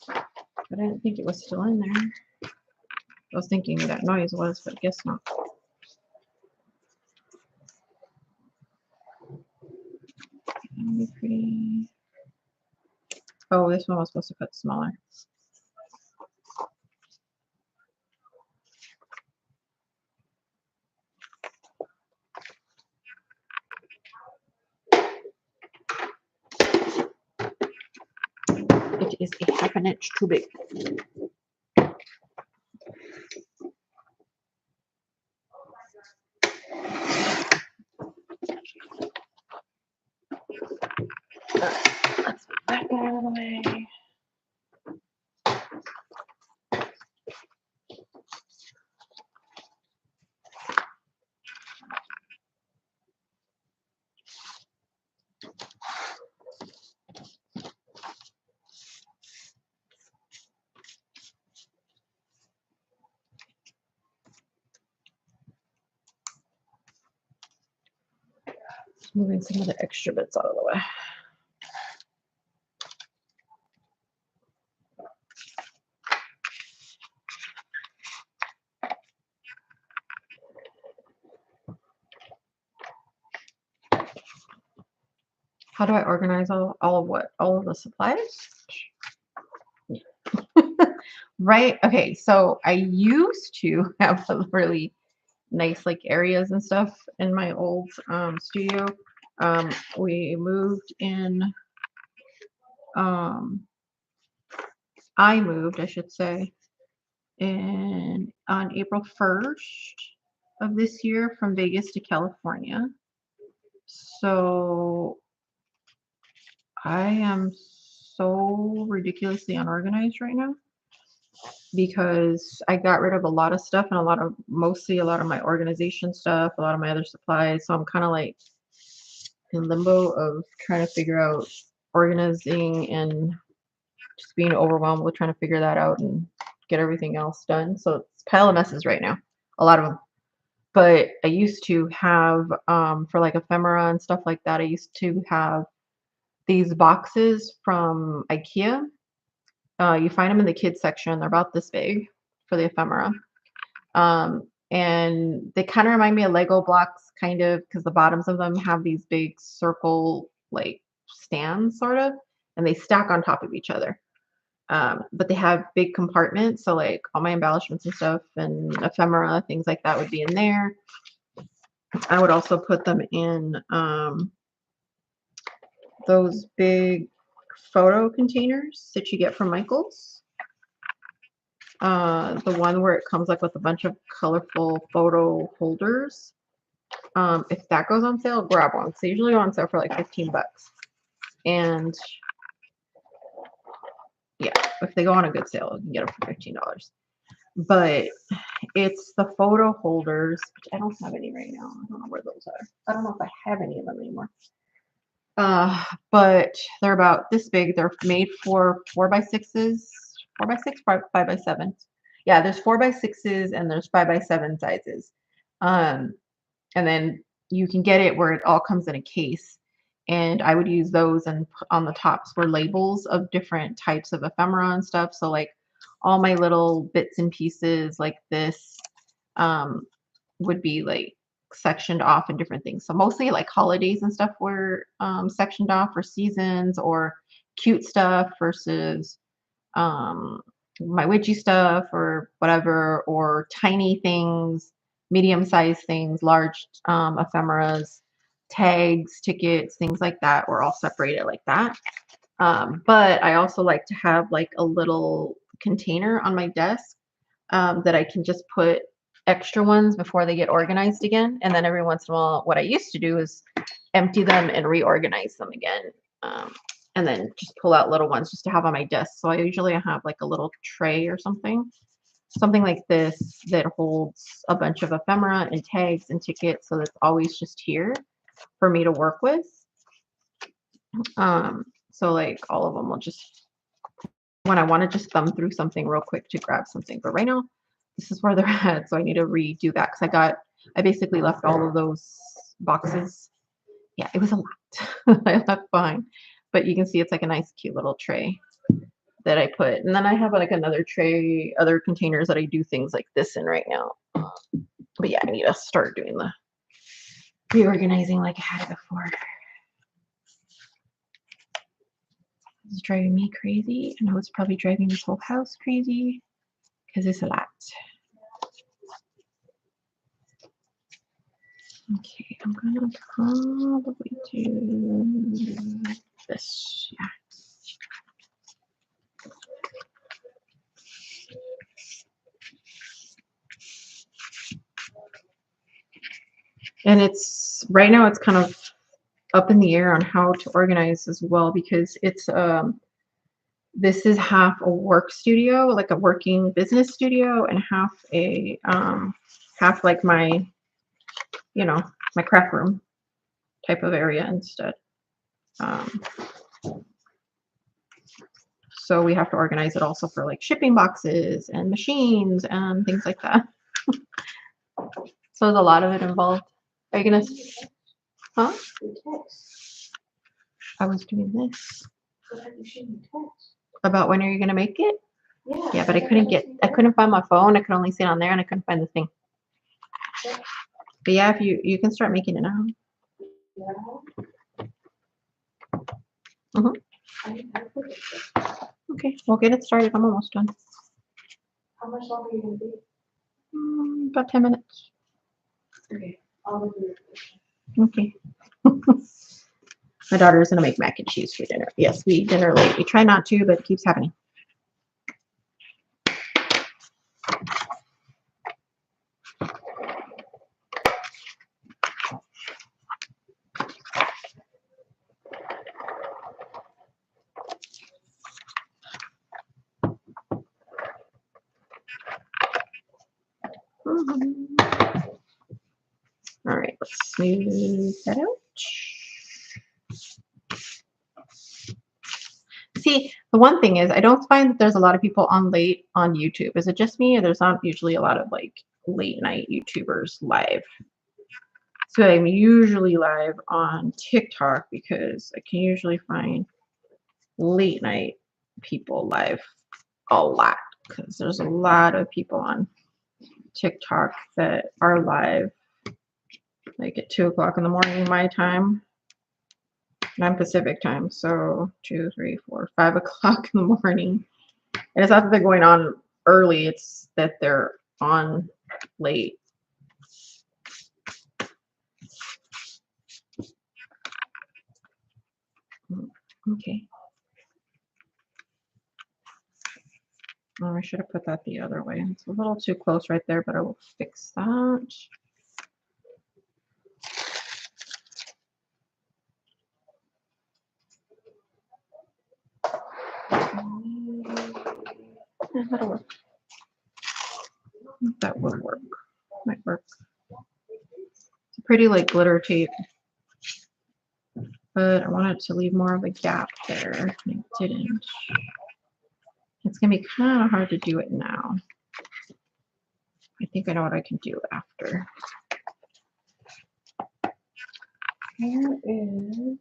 Speaker 1: but I didn't think it was still in there. I was thinking that noise was, but I guess not. Pretty. Oh, this one was supposed to cut smaller. It is a 1/2 inch too big. way. Just moving some of the extra bits out of the way. How do I organize all of what? All of the supplies? Right. Okay. So I used to have a really nice like areas and stuff in my old studio. We moved in. I moved, I should say, on April 1st of this year from Vegas to California. So I am so ridiculously unorganized right now because I got rid of a lot of stuff and mostly a lot of my organization stuff, a lot of my other supplies. So I'm kind of like in limbo of trying to figure out organizing and just being overwhelmed with trying to figure that out and get everything else done. So it's a pile of messes right now, a lot of them. But I used to have, for like ephemera and stuff like that, I used to have these boxes from IKEA. You find them in the kids section. They're about this big for the ephemera. And they kind of remind me of Lego blocks, kind of, because the bottoms of them have these big circle like stands, sort of, and they stack on top of each other. But they have big compartments, so like all my embellishments and stuff and ephemera, things like that would be in there. I would also put them in those big photo containers that you get from Michaels. The one where it comes like with a bunch of colorful photo holders. If that goes on sale, grab one. They usually go on sale for like 15 bucks. And yeah, if they go on a good sale, you can get them for $15. But it's the photo holders, which I don't have any right now. I don't know where those are. I don't know if I have any of them anymore. But they're about this big. They're made for 4x6s, 4x6, 5x7. Yeah, there's 4x6s and there's 5x7 sizes. And then you can get it where it all comes in a case. And I would use those, and on the tops were labels of different types of ephemera and stuff. So like all my little bits and pieces like this would be like sectioned off in different things. So mostly like holidays and stuff were sectioned off, for seasons or cute stuff versus my witchy stuff or whatever, or tiny things, medium-sized things, large ephemeras, tags, tickets, things like that were all separated like that. But I also like to have like a little container on my desk that I can just put extra ones before they get organized again. And then every once in a while, what I used to do is empty them and reorganize them again. And then just pull out little ones just to have on my desk. So I usually have like a little tray or something like this that holds a bunch of ephemera and tags and tickets. So that's always just here for me to work with. So like all of them will just, when I want to just thumb through something real quick to grab something. But right now, this is where they're at. So I need to redo that because I basically left all of those boxes. Yeah, it was a lot I left behind. But you can see it's like a nice, cute little tray that I put. And then I have like another tray, other containers that I do things like this in right now. But yeah, I need to start doing the reorganizing like I had it before. It's driving me crazy. I know it's probably driving this whole house crazy because it's a lot. Okay, I'm gonna probably do this. Yeah. And it's right now it's kind of up in the air on how to organize as well, because it's this is half a work studio, like a working business studio, and half like my, you know, my craft room type of area instead. Um, so we have to organize it also for like shipping boxes and machines and things like that. So there's a lot of it involved. Are you gonna, huh? I was doing this. About when are you gonna make it? Yeah, but I couldn't find my phone. I could only see it on there and I couldn't find the thing. But yeah, if you can start making it now. Okay, we'll get it started. I'm almost done.
Speaker 2: How much longer are you gonna be?
Speaker 1: About 10 minutes.
Speaker 2: Okay, I'll do it.
Speaker 1: Okay. My daughter's gonna make mac and cheese for dinner. Yes, we eat dinner late. We try not to, but it keeps happening. All right, let's smooth that out. See, the one thing is I don't find that there's a lot of people on late on YouTube. Is it just me, or there's not usually a lot of like late night YouTubers live? So I'm usually live on TikTok because I can usually find late night people live a lot because there's a lot of people on TikTok that are live like at 2 o'clock in the morning my time. And I'm Pacific time, so 2, 3, 4, 5 o'clock in the morning. And it's not that they're going on early, it's that they're on late. Okay. Oh, I should have put that the other way. It's a little too close right there, but I will fix that. Yeah, that'll work. That would work. Might work. It's a pretty like glitter tape, but I wanted to leave more of a gap there. And I didn't. It's gonna be kind of hard to do it now. I think I know what I can do after. Here is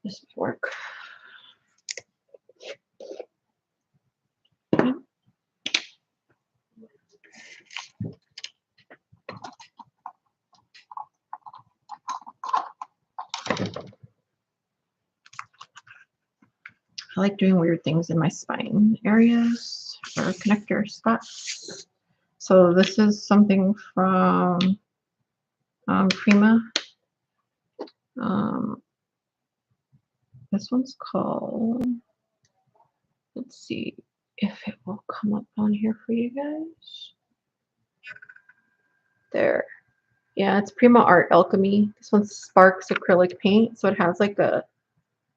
Speaker 1: this would work. I like doing weird things in my spine areas or connector spots. So this is something from Prima. This one's called, let's see if it will come up on here for you guys. There. Yeah, it's Prima Art Alchemy. This one's Sparks acrylic paint. So it has like a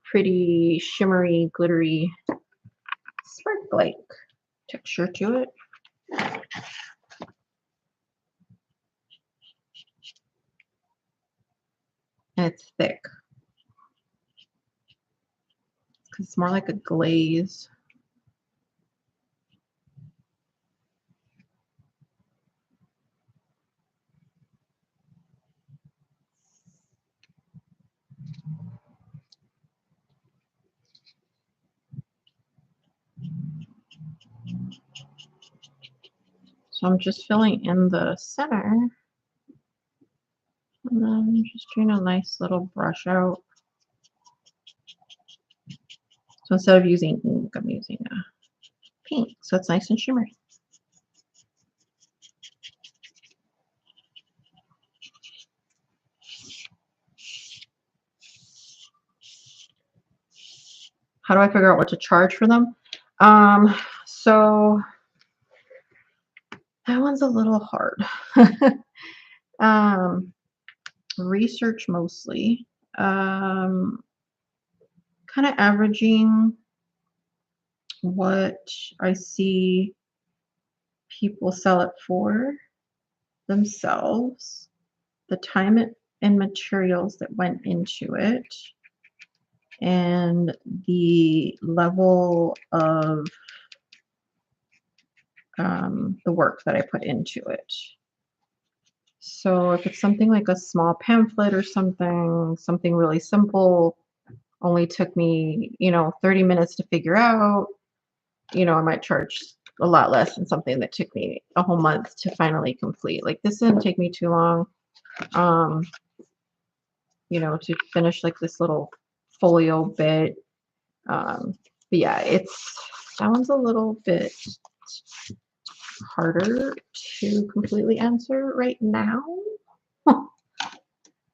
Speaker 1: pretty shimmery, glittery, spark-like texture to it. And it's thick. It's more like a glaze. So I'm just filling in the center. And then just doing a nice little brush out. So instead of using ink, I'm using a paint. So it's nice and shimmery. How do I figure out what to charge for them? So that one's a little hard. Research mostly. Kind of averaging what I see people sell it for themselves, the time and materials that went into it, and the level of the work that I put into it. So if it's something like a small pamphlet or something really simple, only took me, 30 minutes to figure out, I might charge a lot less than something that took me a whole month to finally complete. Like this didn't take me too long, um, to finish like this little folio bit. But yeah, that one's a little bit harder to completely answer right now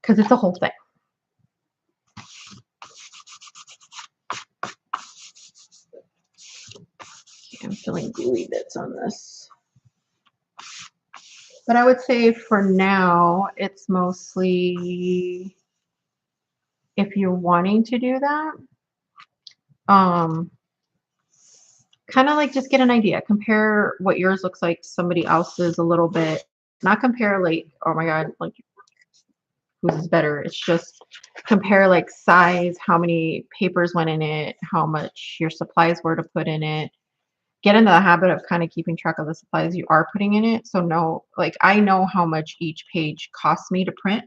Speaker 1: because it's a whole thing. I'm feeling gooey bits on this. But I would say for now, it's mostly if you're wanting to do that, kind of like just get an idea, compare what yours looks like to somebody else's a little bit, not compare like, oh my God, like whose is better. It's just compare like size, how many papers went in it, how much your supplies were to put in it. Get into the habit of kind of keeping track of the supplies you are putting in it. So like I know how much each page costs me to print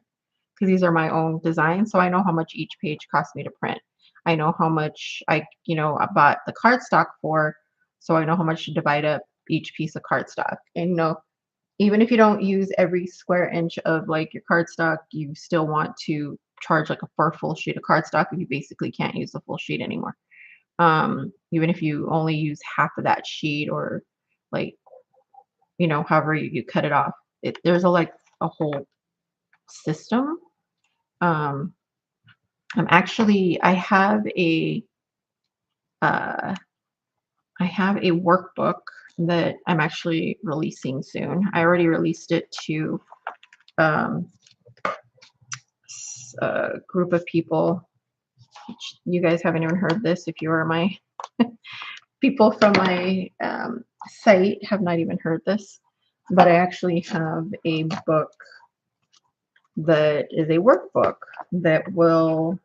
Speaker 1: because these are my own designs. So I know how much each page costs me to print. I know how much I bought the cardstock for. So I know how much to divide up each piece of cardstock. And even if you don't use every square inch of like your cardstock, you still want to charge like for a full sheet of cardstock if you basically can't use the full sheet anymore. Even if you only use half of that sheet or like, however you cut it off, there's a whole system. I have a workbook that I'm actually releasing soon. I already released it to a group of people. You guys haven't even heard this. If you are my people from my site have not even heard this, but I actually have a book that is a workbook that will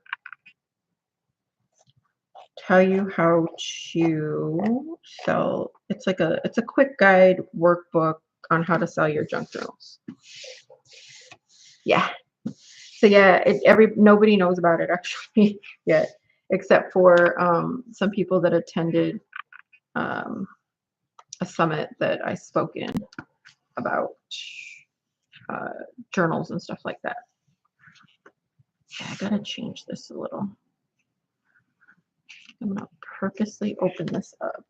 Speaker 1: tell you how to sell. It's a quick guide workbook on how to sell your junk journals. Yeah. So yeah, nobody knows about it actually yet, except for some people that attended a summit that I spoke in about journals and stuff like that. Yeah, I gotta change this a little. I'm gonna purposely open this up.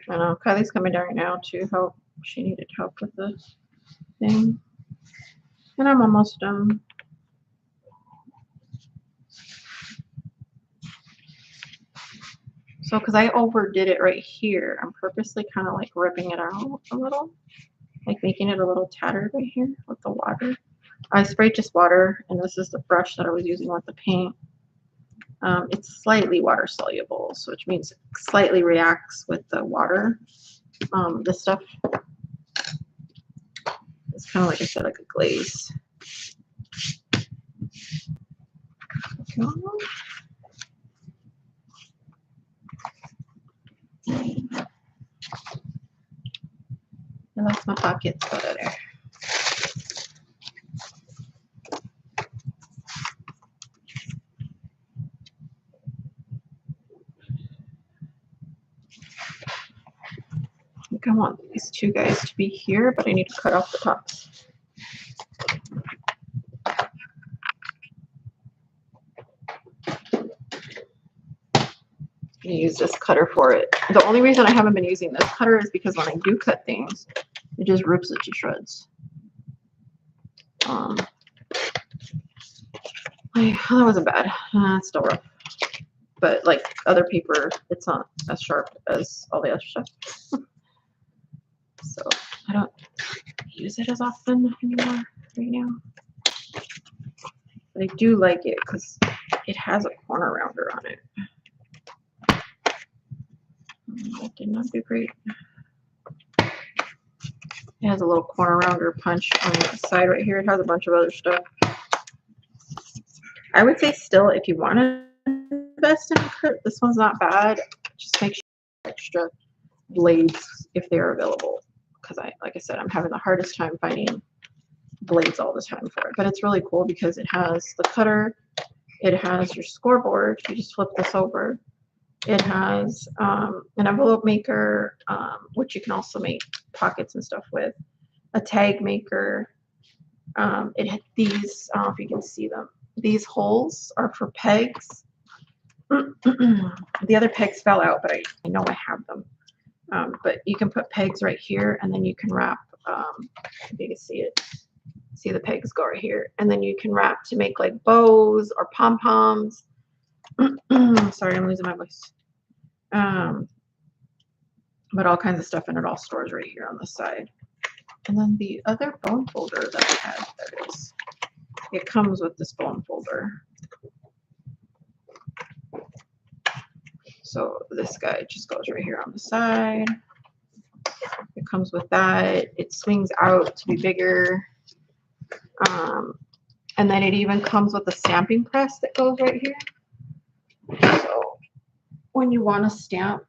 Speaker 1: I know Kylie's coming down right now to help. She needed help with the thing. And I'm almost done. So, because I overdid it right here, I'm purposely kind of like ripping it out a little, like making it a little tattered right here with the water. I sprayed just water, and this is the brush that I was using with the paint. It's slightly water soluble, so which means it slightly reacts with the water. This stuff is kind of like I said, like a glaze. I lost my pockets, but there. I think I want these two guys to be here, but I need to cut off the tops. use this cutter for it. The only reason I haven't been using this cutter is because when I do cut things, it just rips it to shreds. That wasn't bad. It's still rough. But like other paper, it's not as sharp as all the other stuff. So I don't use it as often anymore right now. But I do like it because it has a corner rounder on it. That did not do great. It has a little corner rounder punch on the side right here. It has a bunch of other stuff. I would say still, if you want to invest in a cut, this one's not bad. Just make sure extra blades if they're available. Because like I said, I'm having the hardest time finding blades all the time for it. But it's really cool because it has the cutter, it has your scoreboard. You just flip this over. It has an envelope maker, which you can also make pockets and stuff with. A tag maker. It had these. I don't know if you can see them. These holes are for pegs. The other pegs fell out, but I know I have them. But you can put pegs right here, and then you can wrap. If you can see it, see the pegs go right here, and then you can wrap to make like bows or pom poms. Sorry, I'm losing my voice. But all kinds of stuff, and it all stores right here on the side. And then the other bone folder that I had, there it is. It comes with this bone folder. So this guy just goes right here on the side. It comes with that. It swings out to be bigger. And then it even comes with a stamping press that goes right here. So when you want to stamp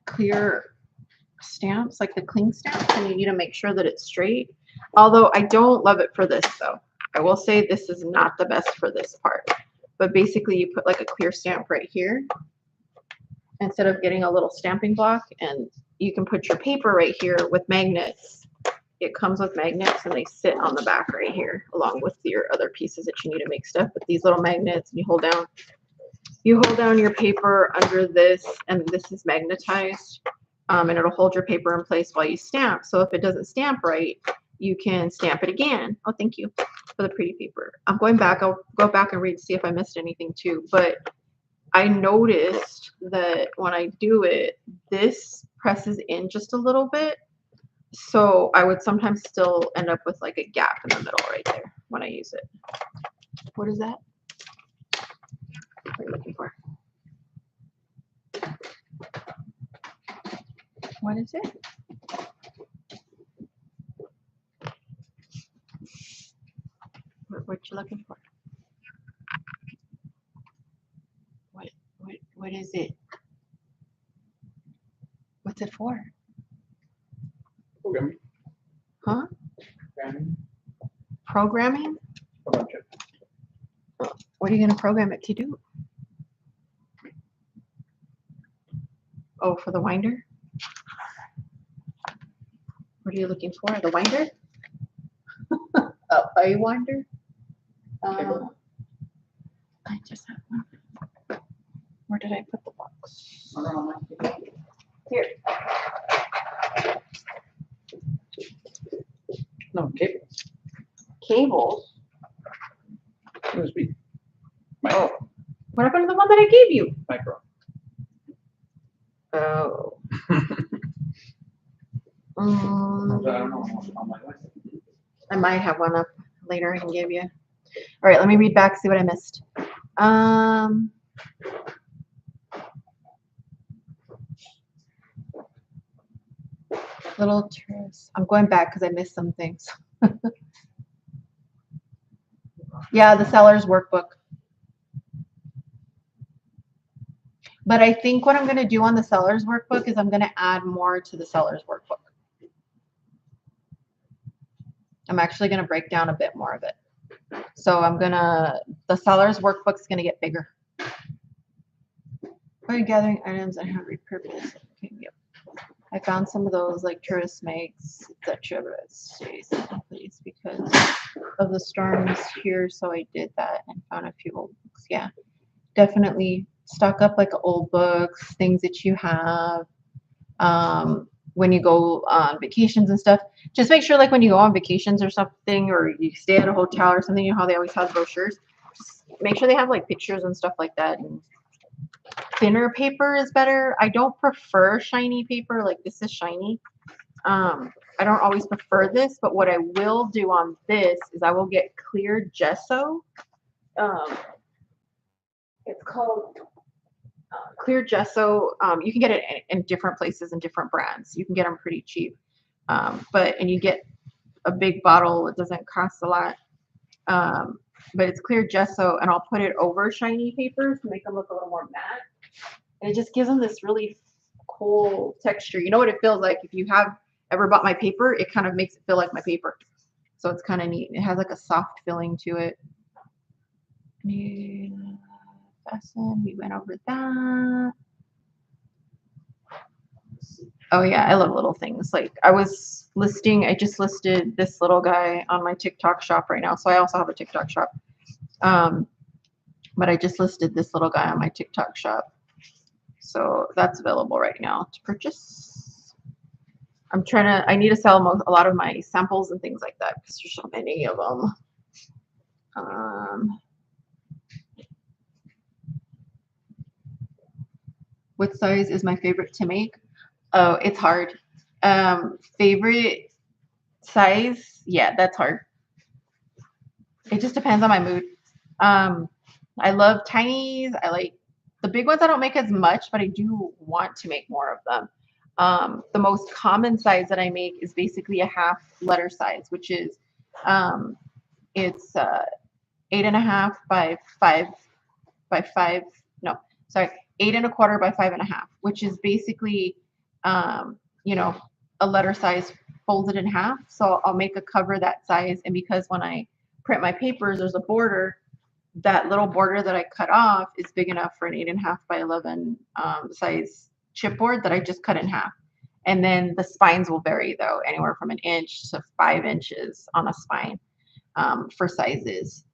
Speaker 1: clear stamps, like the cling stamps, and you need to make sure that it's straight. Although I don't love it for this though. I will say this is not the best for this part. But basically you put like a clear stamp right here instead of getting a little stamping block, and you can put your paper right here with magnets. It comes with magnets and they sit on the back right here along with your other pieces that you need to make stuff. But these little magnets, and you hold down your paper under this, and this is magnetized, and it'll hold your paper in place while you stamp. So if it doesn't stamp right, you can stamp it again. Oh, thank you for the pretty paper. I'm going back. I'll go back and read to see if I missed anything too. But I noticed that when I do it, this presses in just a little bit. So I would sometimes still end up with like a gap in the middle right there when I use it. What is that? What are you looking for? What is it? What you looking for? What is it? What's it for?
Speaker 3: Programming.
Speaker 1: Huh?
Speaker 3: Programming.
Speaker 1: Programming?
Speaker 3: Project.
Speaker 1: What are you going to program it to do? Oh, for the winder? What are you looking for? The winder? A winder? I just have one. Where did I put the box? Here.
Speaker 3: No, cables.
Speaker 1: Cables?
Speaker 3: USB.
Speaker 1: Oh. What happened to the one that I gave you?
Speaker 3: Micro.
Speaker 1: Oh.
Speaker 3: I don't know on my list.
Speaker 1: I might have one up later I can give you. All right, let me read back, see what I missed. Little tourist. I'm going back because I missed some things. Yeah, the seller's workbook. But I think what I'm going to do on the seller's workbook is I'm going to add more to the seller's workbook. I'm actually going to break down a bit more of it. So the seller's workbook is going to get bigger. By gathering items I have repurposed. Okay, yep. I found some of those like tourist mags, etc. But it stays in place because of the storms here. So I did that and found a few old books. Yeah, definitely stock up like old books, things that you have. When you go on vacations and stuff, just make sure like when you go on vacations or something, or you stay at a hotel or something, you know how they always have brochures. Just make sure they have like pictures and stuff like that. And thinner paper is better. I don't prefer shiny paper. Like this is shiny. I don't always prefer this, but what I will do on this is I will get clear gesso. It's called clear gesso. You can get it in different places and different brands. You can get them pretty cheap. And you get a big bottle. It doesn't cost a lot. But it's clear gesso, and I'll put it over shiny paper to make them look a little more matte. And it just gives them this really cool texture. You know what it feels like if you have ever bought my paper? It kind of makes it feel like my paper. So it's kind of neat. It has like a soft feeling to it. Fasten. We went over that. Oh yeah, I love little things. Like I just listed this little guy on my TikTok shop right now. So I also have a TikTok shop. But I just listed this little guy on my TikTok shop. So that's available right now to purchase. I need to sell a lot of my samples and things like that because there's so many of them. What size is my favorite to make? Oh, it's hard. Favorite size? Yeah, that's hard. It just depends on my mood. I love tinies. I like the big ones. I don't make as much, but I do want to make more of them. The most common size that I make is basically a half letter size, which is it's 8.5 by 5 by 5. No, sorry, 8.25 by 5.5, which is basically a letter size folded in half. So I'll make a cover that size, and because when I print my papers, there's a border. That little border that I cut off is big enough for an 8.5 by 11 size chipboard that I just cut in half. And then the spines will vary though, anywhere from 1 inch to 5 inches on a spine for sizes.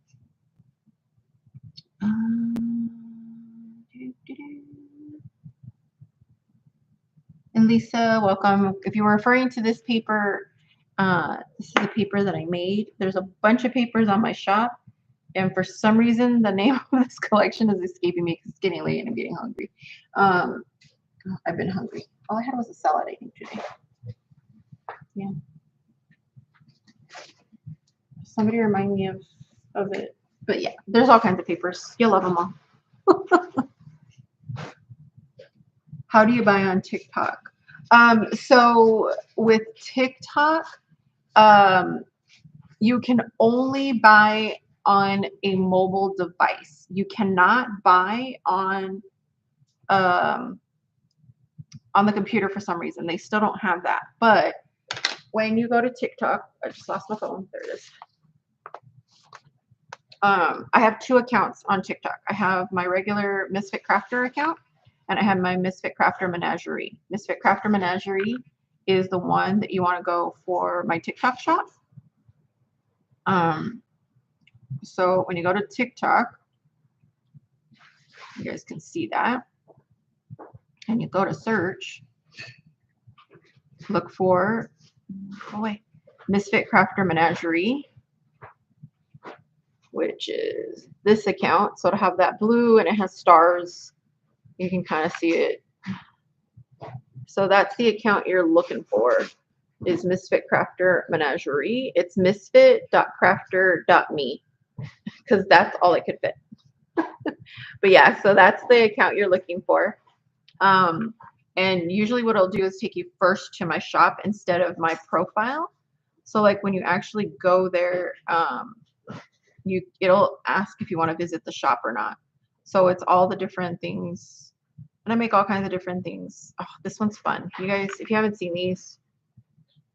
Speaker 1: And Lisa, welcome. If you were referring to this paper, this is a paper that I made. There's a bunch of papers on my shop. And for some reason, the name of this collection is escaping me because it's getting late and I'm getting hungry. I've been hungry. All I had was a salad, I think, today. Yeah. Somebody remind me of it. But yeah, there's all kinds of papers. You'll love them all. How do you buy on TikTok? So with TikTok, you can only buy on a mobile device. You cannot buy on the computer for some reason. They still don't have that. But when you go to TikTok, I just lost my phone. There it is. I have 2 accounts on TikTok. I have my regular Misfit Crafter account, and I have my Misfit Crafter Menagerie. Misfit Crafter Menagerie is the one that you want to go for my TikTok shop. So when you go to TikTok, you guys can see that. And you go to search, look for, Misfit Crafter Menagerie, which is this account. So it'll have that blue and it has stars. You can kind of see it. So that's the account you're looking for, is Misfit Crafter Menagerie. It's misfit.crafter.me because that's all it could fit. But yeah, so that's the account you're looking for. And usually what I'll do is take you first to my shop instead of my profile. So like when you actually go there, it'll ask if you want to visit the shop or not. So it's all the different things. And I make all kinds of different things. Oh, this one's fun. You guys, if you haven't seen these,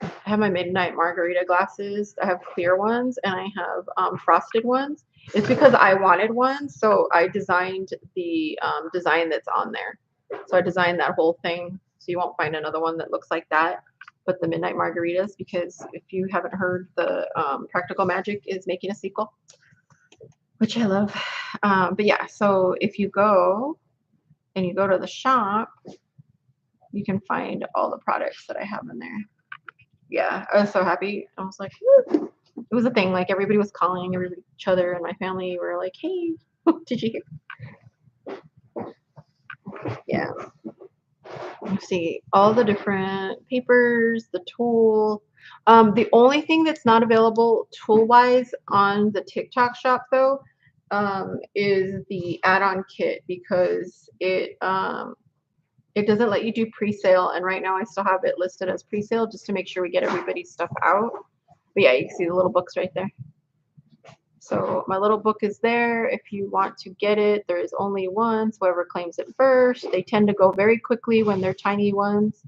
Speaker 1: I have my Midnight Margarita glasses. I have clear ones and I have frosted ones. It's because I wanted one, so I designed the design that's on there. So I designed that whole thing, so you won't find another one that looks like that. But the Midnight Margaritas, because if you haven't heard, the Practical Magic is making a sequel, which I love. But yeah, so if you go and you go to the shop, you can find all the products that I have in there. Yeah, I was so happy. I was like, woo. It was a thing. Like everybody was calling everybody, each other, and my family were like, "Hey, did you hear?" Yeah. You see all the different papers, the tool. The only thing that's not available tool-wise on the TikTok shop though is the add-on kit because it doesn't let you do pre-sale, and right now I still have it listed as pre-sale just to make sure we get everybody's stuff out. But yeah, you can see the little books right there. So my little book is there. If you want to get it, there is only one. So whoever claims it first, they tend to go very quickly when they're tiny ones.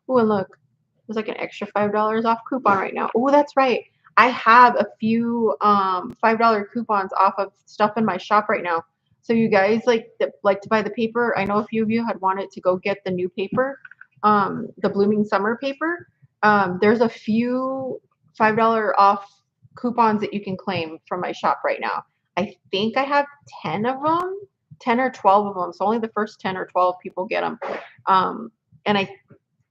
Speaker 1: Oh, and look, there's like an extra $5 off coupon right now. Oh, that's right. I have a few $5 coupons off of stuff in my shop right now. So you guys like to buy the paper. I know a few of you had wanted to go get the new paper, the Blooming Summer paper. There's a few $5 off coupons that you can claim from my shop right now. I think I have 10 of them, 10 or 12 of them. So only the first 10 or 12 people get them. And I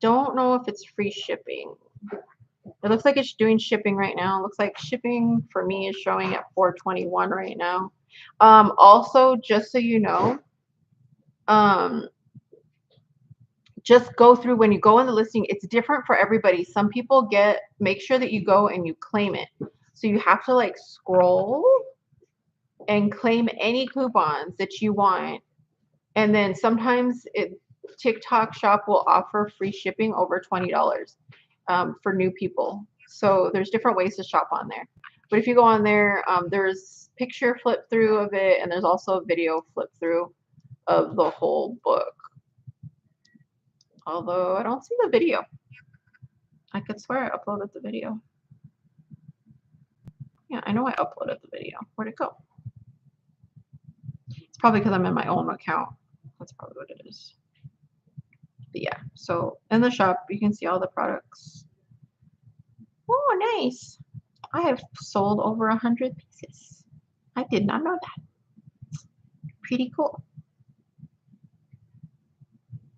Speaker 1: don't know if it's free shipping. It looks like it's doing shipping right now. It looks like shipping for me is showing at $4.21 right now. Also, just so you know, just go through when you go in the listing. It's different for everybody. Some people make sure that you go and you claim it. So you have to like scroll and claim any coupons that you want. And then sometimes TikTok shop will offer free shipping over $20 for new people. So there's different ways to shop on there. But if you go on there, there's picture flip through of it, and there's also a video flip through of the whole book. Although I don't see the video. I could swear I uploaded the video. Yeah, I know I uploaded the video. Where'd it go? It's probably because I'm in my own account. That's probably what it is. But yeah, so in the shop, you can see all the products. Oh, nice. I have sold over 100 pieces. I did not know that. Pretty cool.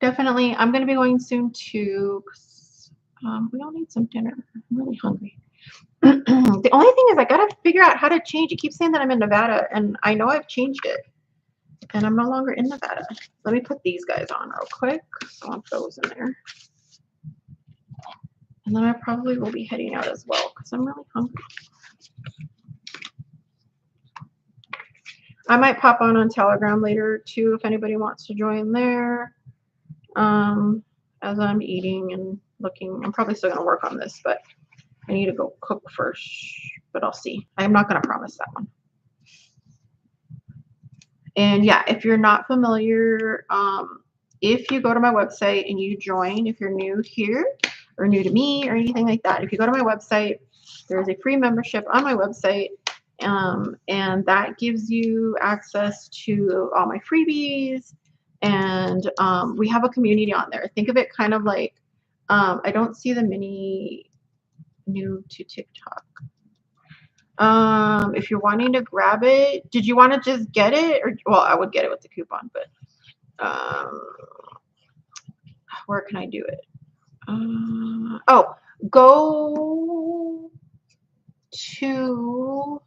Speaker 1: Definitely, I'm going to be going soon too. We all need some dinner. I'm really hungry. The only thing is I got to figure out how to change. It keeps saying that I'm in Nevada, and I know I've changed it. And I'm no longer in Nevada. Let me put these guys on real quick. I want those in there. And then I probably will be heading out as well because I'm really hungry. I might pop on Telegram later too if anybody wants to join there. As I'm eating and looking, I'm probably still going to work on this, but I need to go cook first, but I'll see. I'm not going to promise that one. And yeah, if you're not familiar, if you go to my website and you join, if you're new here or new to me or anything like that, if you go to my website, there's a free membership on my website, and that gives you access to all my freebies. And we have a community on there. Think of it kind of like, I don't see the mini new to TikTok. If you're wanting to grab it, did you want to just get it? Or, well, I would get it with the coupon, but where can I do it? Oh, go to,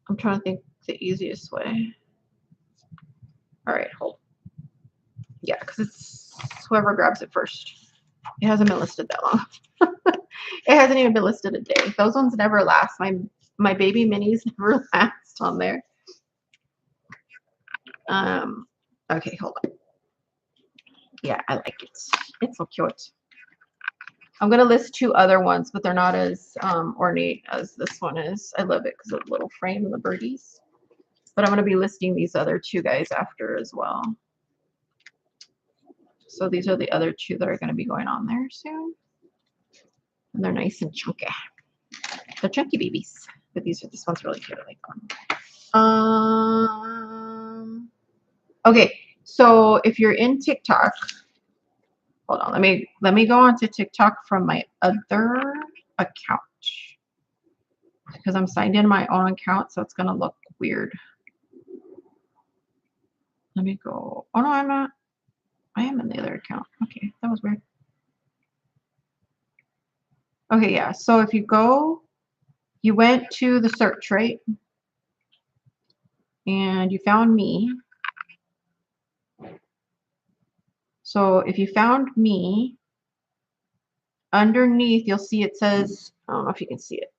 Speaker 1: I'm trying to think the easiest way. All right, hold. Yeah, because it's whoever grabs it first. It hasn't been listed that long. It hasn't even been listed a day. Those ones never last. My baby minis never last on there. Okay, hold on. Yeah, I like it. It's so cute. I'm gonna list 2 other ones, but they're not as ornate as this one is. I love it because of the little frame and the birdies. But I'm gonna be listing these other 2 guys after as well. So these are the other 2 that are gonna be going on there soon. And they're nice and chunky. They're chunky babies. But this one's really cute. I like that one. Okay, so if you're in TikTok, hold on, let me go onto TikTok from my other account. Because I'm signed in my own account, so it's gonna look weird. Let me go. Oh no, I'm not. I am in the other account. Okay, that was weird. Okay, yeah. So if you go, you went to the search, right? And you found me. So if you found me, underneath you'll see it says, I don't know if you can see it.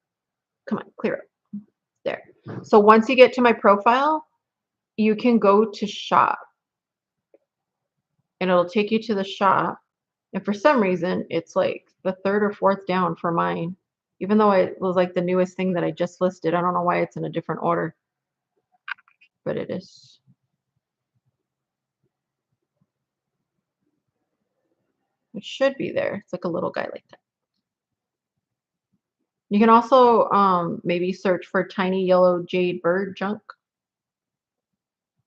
Speaker 1: Come on, clear it. There. So once you get to my profile, you can go to shop. And it'll take you to the shop. And for some reason, it's like the third or fourth down for mine. Even though it was like the newest thing that I just listed. I don't know why it's in a different order. But it is. It should be there. It's like a little guy like that. You can also maybe search for tiny yellow jade bird junk.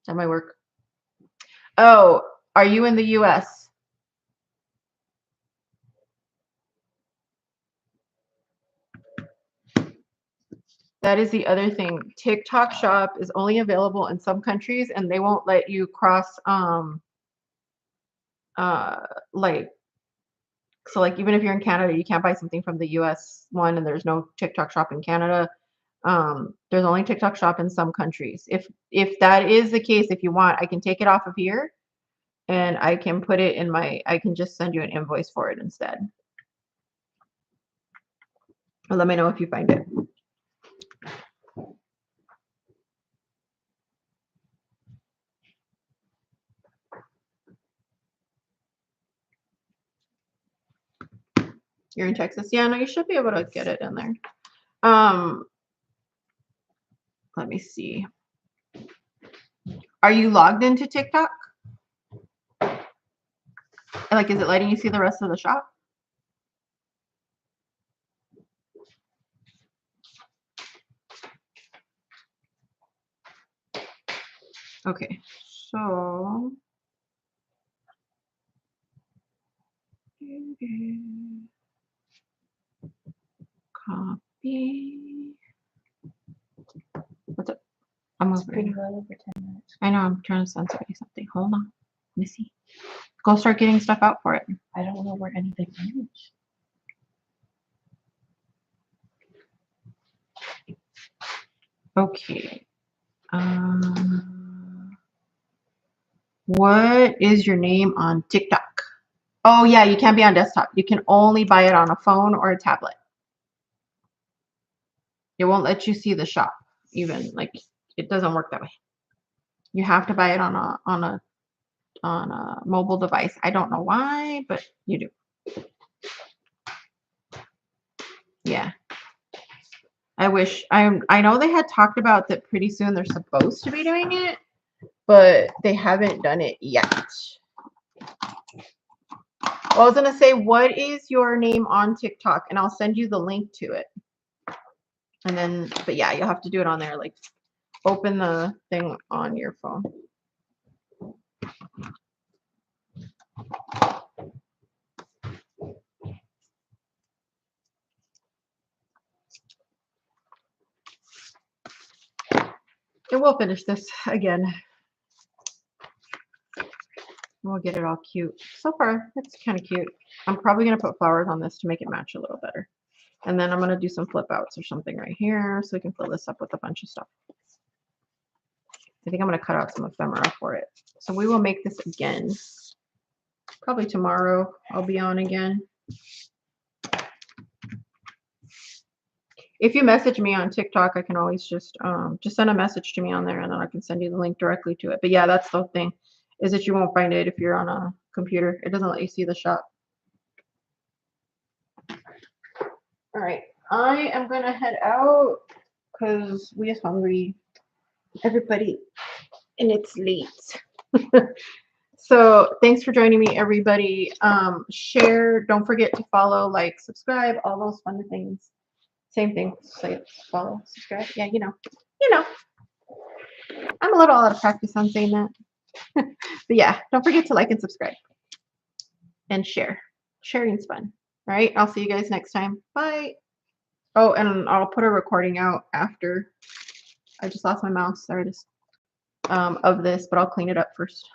Speaker 1: That might work. Oh, are you in the US? That is the other thing. TikTok Shop is only available in some countries, and they won't let you cross like, so like even if you're in Canada, you can't buy something from the US one, and there's no TikTok Shop in Canada. There's only TikTok Shop in some countries. If that is the case, if you want, I can take it off of here and I can put it in my, I can just send you an invoice for it instead. Or let me know if you find it. You're in Texas? Yeah, no, you should be able to get it in there. Let me see. Are you logged into TikTok? Like, is it letting you see the rest of the shop? Okay, so copy. What's up? I'm over
Speaker 2: Pretty
Speaker 1: here.
Speaker 2: well over 10 minutes.
Speaker 1: I know I'm trying to send somebody something. Hold on. Let me see. Go start getting stuff out for it.
Speaker 2: I don't know where anything is.
Speaker 1: Okay. What is your name on TikTok? Oh yeah, you can't be on desktop. You can only buy it on a phone or a tablet. It won't let you see the shop. Even like it doesn't work that way. You have to buy it on a mobile device. I don't know why, but you do. Yeah. I wish I know they had talked about that pretty soon they're supposed to be doing it, but they haven't done it yet. Well, I was gonna say, what is your name on TikTok? And I'll send you the link to it. And then, but yeah, you'll have to do it on there. Like, open the thing on your phone. And we'll finish this again. We'll get it all cute. So far, it's kind of cute. I'm probably gonna put flowers on this to make it match a little better. And then I'm gonna do some flip outs or something right here so we can fill this up with a bunch of stuff. I think I'm gonna cut out some ephemera for it. So we will make this again. Probably tomorrow I'll be on again. If you message me on TikTok, I can always just send a message to me on there and then I can send you the link directly to it. But yeah, that's the thing, is that you won't find it if you're on a computer. It doesn't let you see the shop. All right, I am gonna head out because we are hungry. Everybody, and it's late. So thanks for joining me, everybody. Share, don't forget to follow, like, subscribe, all those fun things. Same thing, say follow, subscribe. Yeah, you know. I'm a little out of practice on saying that. But yeah, don't forget to like and subscribe. And share. Sharing's fun. All right, I'll see you guys next time. Bye. Oh, and I'll put a recording out after. I just lost my mouse. There it is. of this, but I'll clean it up first.